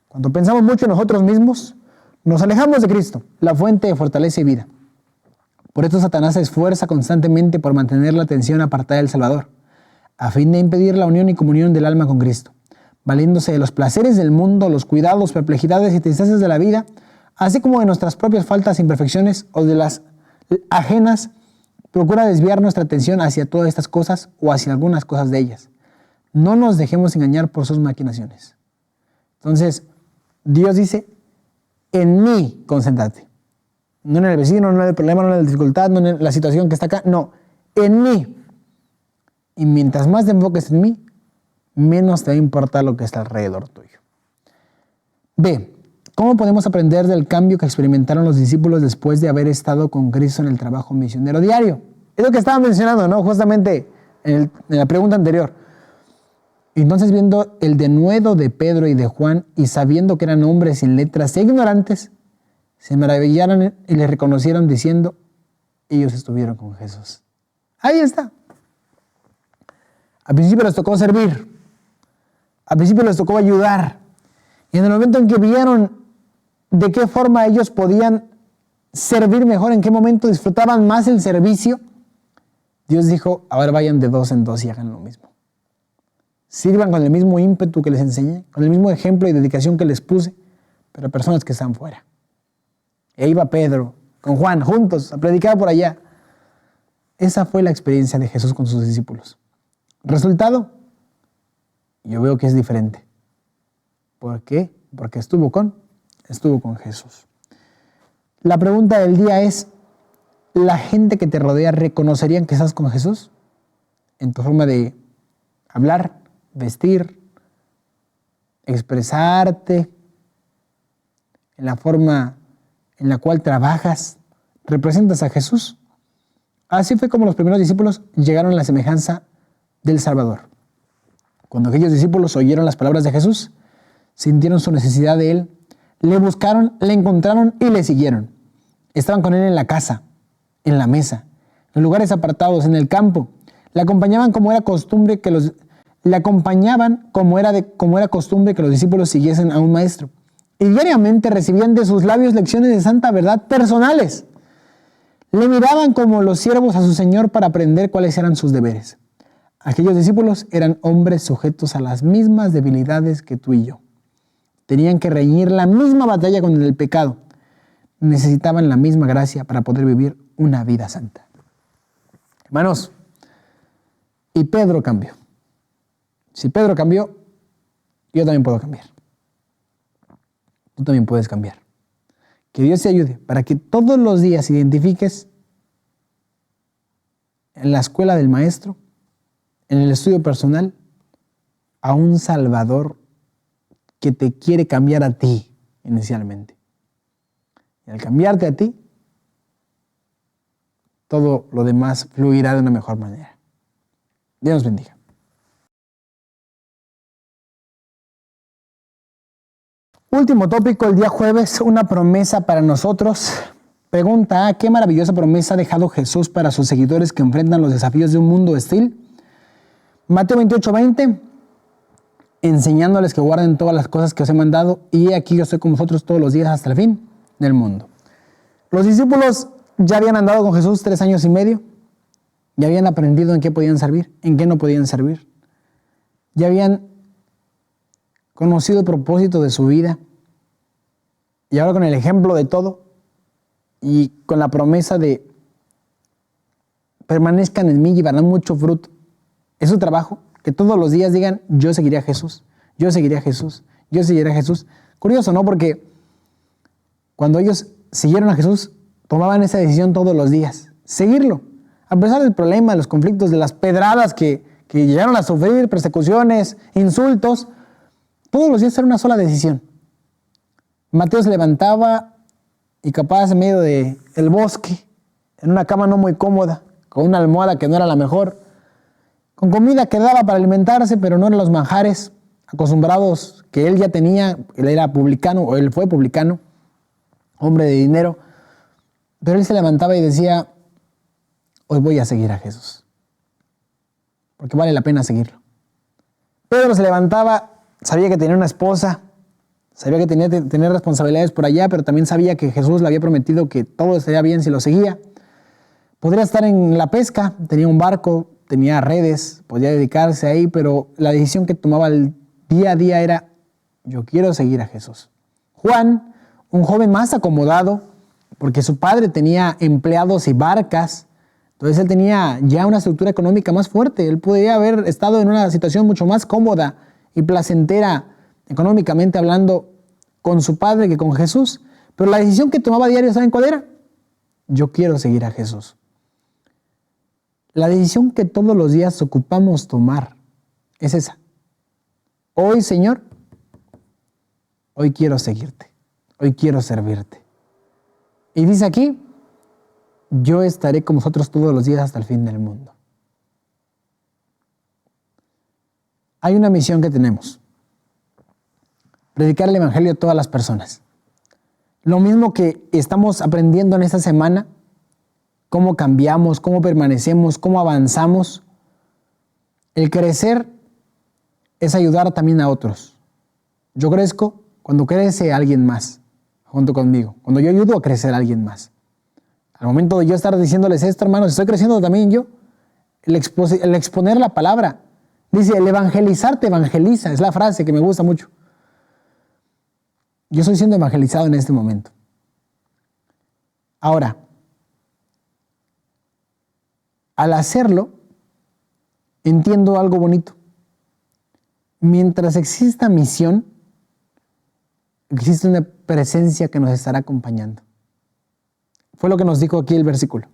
A: Cuando pensamos mucho en nosotros mismos, nos alejamos de Cristo, la fuente de fortaleza y vida. Por esto Satanás se esfuerza constantemente por mantener la atención apartada del Salvador, a fin de impedir la unión y comunión del alma con Cristo, valiéndose de los placeres del mundo, los cuidados, perplejidades y tristezas de la vida, así como de nuestras propias faltas e imperfecciones o de las ajenas, procura desviar nuestra atención hacia todas estas cosas o hacia algunas cosas de ellas. No nos dejemos engañar por sus maquinaciones. Entonces, Dios dice, en mí concéntrate. No en el vecino, no en el problema, no en la dificultad, no en la situación que está acá, no, en mí. Y mientras más te enfoques en mí, menos te va a importar lo que está alrededor tuyo. B. ¿Cómo podemos aprender del cambio que experimentaron los discípulos después de haber estado con Cristo en el trabajo misionero diario? Es lo que estaba mencionando, ¿no? Justamente en la pregunta anterior. Entonces, viendo el denuedo de Pedro y de Juan y sabiendo que eran hombres sin letras e ignorantes, se maravillaron y les reconocieron diciendo, ellos estuvieron con Jesús. Ahí está. Al principio les tocó servir. Al principio les tocó ayudar. Y en el momento en que vieron de qué forma ellos podían servir mejor, en qué momento disfrutaban más el servicio, Dios dijo, ahora vayan de dos en dos y hagan lo mismo. Sirvan con el mismo ímpetu que les enseñé, con el mismo ejemplo y dedicación que les puse, pero a personas que están fuera. E iba Pedro con Juan juntos a predicar por allá. Esa fue la experiencia de Jesús con sus discípulos. ¿Resultado? Yo veo que es diferente. ¿Por qué? Porque estuvo con Jesús. La pregunta del día es, ¿la gente que te rodea reconocerían que estás con Jesús? En tu forma de hablar, vestir, expresarte, en la forma en la cual trabajas, ¿representas a Jesús? Así fue como los primeros discípulos llegaron a la semejanza del Salvador. Cuando aquellos discípulos oyeron las palabras de Jesús, sintieron su necesidad de Él, le buscaron, le encontraron y le siguieron. Estaban con Él en la casa, en la mesa, en lugares apartados, en el campo. Le acompañaban como era costumbre que los discípulos siguiesen a un maestro. Y diariamente recibían de sus labios lecciones de santa verdad personales. Le miraban como los siervos a su Señor para aprender cuáles eran sus deberes. Aquellos discípulos eran hombres sujetos a las mismas debilidades que tú y yo. Tenían que reñir la misma batalla con el pecado. Necesitaban la misma gracia para poder vivir una vida santa. Hermanos, y Pedro cambió. Si Pedro cambió, yo también puedo cambiar. Tú también puedes cambiar. Que Dios te ayude para que todos los días identifiques en la escuela del maestro, en el estudio personal, a un Salvador que te quiere cambiar a ti inicialmente. Y al cambiarte a ti, todo lo demás fluirá de una mejor manera. Dios nos bendiga. Último tópico, el día jueves, una promesa para nosotros. Pregunta A, ¿qué maravillosa promesa ha dejado Jesús para sus seguidores que enfrentan los desafíos de un mundo hostil? Mateo 28:20, enseñándoles que guarden todas las cosas que os he mandado, y aquí yo estoy con vosotros todos los días hasta el fin del mundo. Los discípulos ya habían andado con Jesús 3 años y medio, ya habían aprendido en qué podían servir, en qué no podían servir, ya habían conocido el propósito de su vida, y ahora con el ejemplo de todo, y con la promesa de permanezcan en mí y llevarán mucho fruto. Es su trabajo, que todos los días digan, yo seguiré a Jesús, yo seguiré a Jesús, yo seguiré a Jesús. Curioso, ¿no? Porque cuando ellos siguieron a Jesús, tomaban esa decisión todos los días, seguirlo. A pesar del problema, de los conflictos, de las pedradas que llegaron a sufrir, persecuciones, insultos, Todos los días era una sola decisión. Mateo se levantaba y capaz en medio del bosque, en una cama no muy cómoda, con una almohada que no era la mejor, con comida que daba para alimentarse, pero no eran los manjares acostumbrados que él ya tenía. Él era publicano, o él fue publicano, hombre de dinero, pero él se levantaba y decía, hoy voy a seguir a Jesús, porque vale la pena seguirlo. Pedro se levantaba, sabía que tenía una esposa, sabía que tenía responsabilidades por allá, pero también sabía que Jesús le había prometido que todo estaría bien si lo seguía. Podría estar en la pesca, tenía un barco, tenía redes, podía dedicarse ahí, pero la decisión que tomaba el día a día era, yo quiero seguir a Jesús. Juan, un joven más acomodado, porque su padre tenía empleados y barcas, entonces él tenía ya una estructura económica más fuerte, él podría haber estado en una situación mucho más cómoda y placentera, económicamente hablando, con su padre que con Jesús, pero la decisión que tomaba diario, ¿saben cuál era? Yo quiero seguir a Jesús. La decisión que todos los días ocupamos tomar es esa. Hoy, Señor, hoy quiero seguirte, hoy quiero servirte. Y dice aquí, yo estaré con vosotros todos los días hasta el fin del mundo. Hay una misión que tenemos, predicar el evangelio a todas las personas. Lo mismo que estamos aprendiendo en esta semana, cómo cambiamos, cómo permanecemos, cómo avanzamos. El crecer es ayudar también a otros. Yo crezco cuando crece alguien más junto conmigo, cuando yo ayudo a crecer a alguien más. Al momento de yo estar diciéndoles esto, hermanos, estoy creciendo también yo. El exponer la palabra. Dice, el evangelizar te evangeliza, es la frase que me gusta mucho. Yo estoy siendo evangelizado en este momento. Ahora, al hacerlo, entiendo algo bonito. Mientras exista misión, existe una presencia que nos estará acompañando. Fue lo que nos dijo aquí el versículo.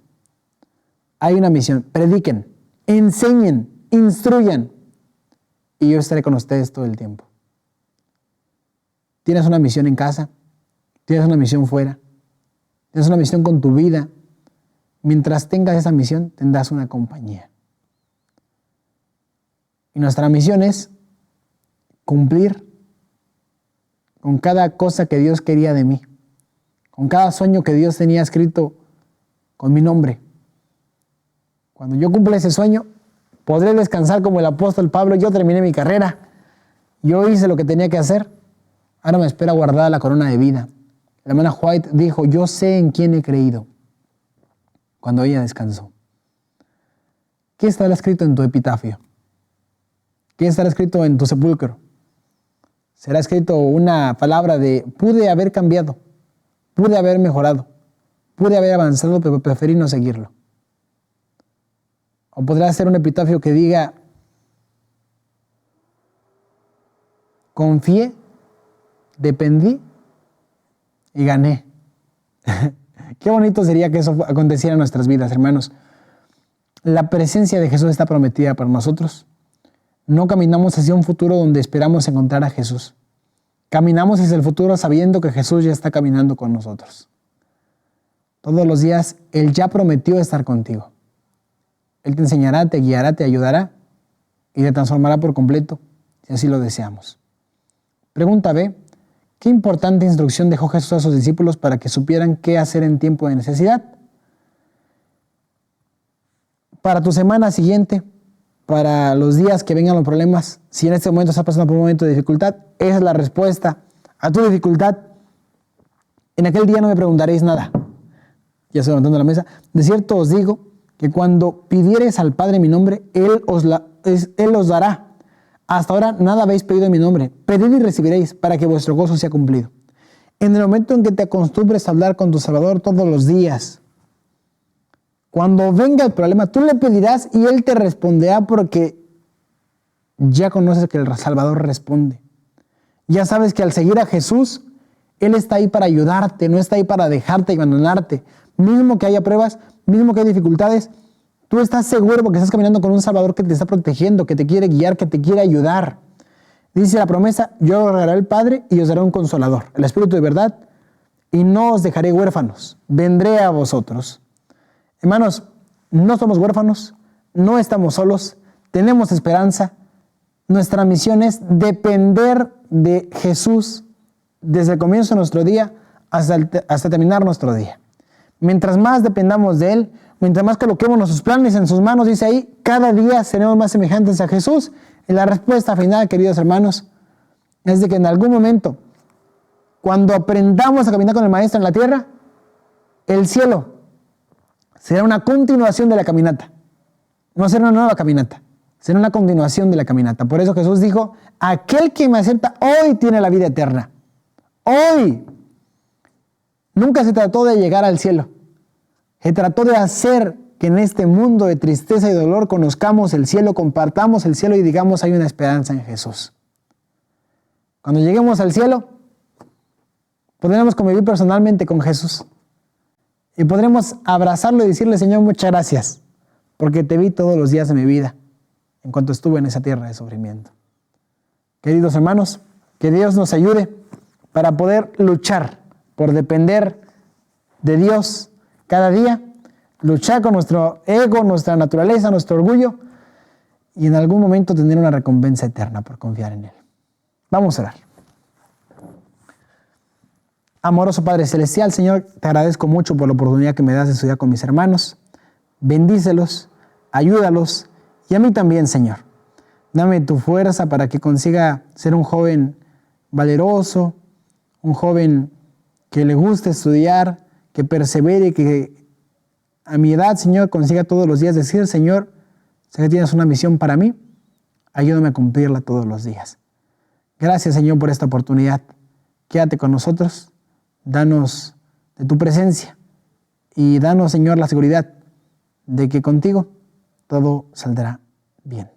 A: Hay una misión. Prediquen, enseñen, instruyan, y yo estaré con ustedes todo el tiempo. Tienes una misión en casa, tienes una misión fuera, tienes una misión con tu vida. Mientras tengas esa misión, tendrás una compañía. Y nuestra misión es cumplir con cada cosa que Dios quería de mí, con cada sueño que Dios tenía escrito con mi nombre. Cuando yo cumpla ese sueño, podré descansar como el apóstol Pablo. Yo terminé mi carrera, yo hice lo que tenía que hacer, ahora me espera guardada la corona de vida. La hermana White dijo, yo sé en quién he creído, cuando ella descansó. ¿Qué estará escrito en tu epitafio? ¿Qué estará escrito en tu sepulcro? Será escrito una palabra de, pude haber cambiado, pude haber mejorado, pude haber avanzado, pero preferí no seguirlo. O podrá ser un epitafio que diga, confié, dependí y gané. Qué bonito sería que eso aconteciera en nuestras vidas, hermanos. La presencia de Jesús está prometida para nosotros. No caminamos hacia un futuro donde esperamos encontrar a Jesús. Caminamos hacia el futuro sabiendo que Jesús ya está caminando con nosotros. Todos los días Él ya prometió estar contigo. Él te enseñará, te guiará, te ayudará y te transformará por completo, si así lo deseamos. Pregunta B. ¿Qué importante instrucción dejó Jesús a sus discípulos para que supieran qué hacer en tiempo de necesidad? Para tu semana siguiente, para los días que vengan los problemas, si en este momento estás pasando por un momento de dificultad, esa es la respuesta a tu dificultad. En aquel día no me preguntaréis nada. Ya estoy levantando la mesa. De cierto os digo que cuando pidiereis al Padre en mi nombre, Él os dará. Hasta ahora nada habéis pedido en mi nombre. Pedid y recibiréis para que vuestro gozo sea cumplido. En el momento en que te acostumbres a hablar con tu Salvador todos los días, cuando venga el problema, tú le pedirás y Él te responderá porque ya conoces que el Salvador responde. Ya sabes que al seguir a Jesús, Él está ahí para ayudarte, no está ahí para dejarte y abandonarte. Mismo que haya pruebas, mismo que haya dificultades, tú estás seguro porque estás caminando con un Salvador que te está protegiendo, que te quiere guiar, que te quiere ayudar. Dice la promesa, yo os rogaré al Padre y os daré un consolador, el Espíritu de verdad, y no os dejaré huérfanos, vendré a vosotros. Hermanos, no somos huérfanos, no estamos solos, tenemos esperanza. Nuestra misión es depender de Jesús desde el comienzo de nuestro día hasta terminar nuestro día. Mientras más dependamos de Él, mientras más coloquemos nuestros planes en sus manos, dice ahí, cada día seremos más semejantes a Jesús. Y la respuesta final, queridos hermanos, es de que en algún momento, cuando aprendamos a caminar con el Maestro en la tierra, el cielo será una continuación de la caminata. No será una nueva caminata, será una continuación de la caminata. Por eso Jesús dijo, aquel que me acepta hoy tiene la vida eterna. Hoy. Nunca se trató de llegar al cielo. Se trató de hacer que en este mundo de tristeza y dolor conozcamos el cielo, compartamos el cielo y digamos hay una esperanza en Jesús. Cuando lleguemos al cielo, podremos convivir personalmente con Jesús y podremos abrazarlo y decirle, Señor, muchas gracias, porque te vi todos los días de mi vida en cuanto estuve en esa tierra de sufrimiento. Queridos hermanos, que Dios nos ayude para poder luchar por depender de Dios cada día, luchar con nuestro ego, nuestra naturaleza, nuestro orgullo y en algún momento tener una recompensa eterna por confiar en Él. Vamos a orar. Amoroso Padre Celestial, Señor, te agradezco mucho por la oportunidad que me das de estudiar con mis hermanos. Bendícelos, ayúdalos y a mí también, Señor. Dame tu fuerza para que consiga ser un joven valeroso, un joven que le guste estudiar, que persevere, que a mi edad, Señor, consiga todos los días decir, Señor, sé que tienes una misión para mí, ayúdame a cumplirla todos los días. Gracias, Señor, por esta oportunidad. Quédate con nosotros, danos de tu presencia y danos, Señor, la seguridad de que contigo todo saldrá bien.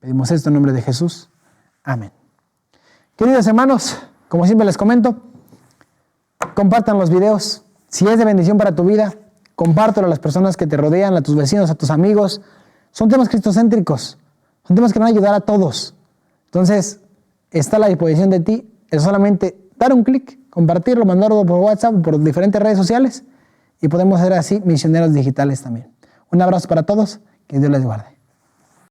A: Pedimos esto en nombre de Jesús. Amén. Queridos hermanos, como siempre les comento, compartan los videos. Si es de bendición para tu vida, compártelo a las personas que te rodean, a tus vecinos, a tus amigos. Son temas cristocéntricos, son temas que van a ayudar a todos. Entonces, está a la disposición de ti. Es solamente dar un clic, compartirlo, mandarlo por WhatsApp, por diferentes redes sociales y podemos ser así misioneros digitales también. Un abrazo para todos, que Dios les guarde.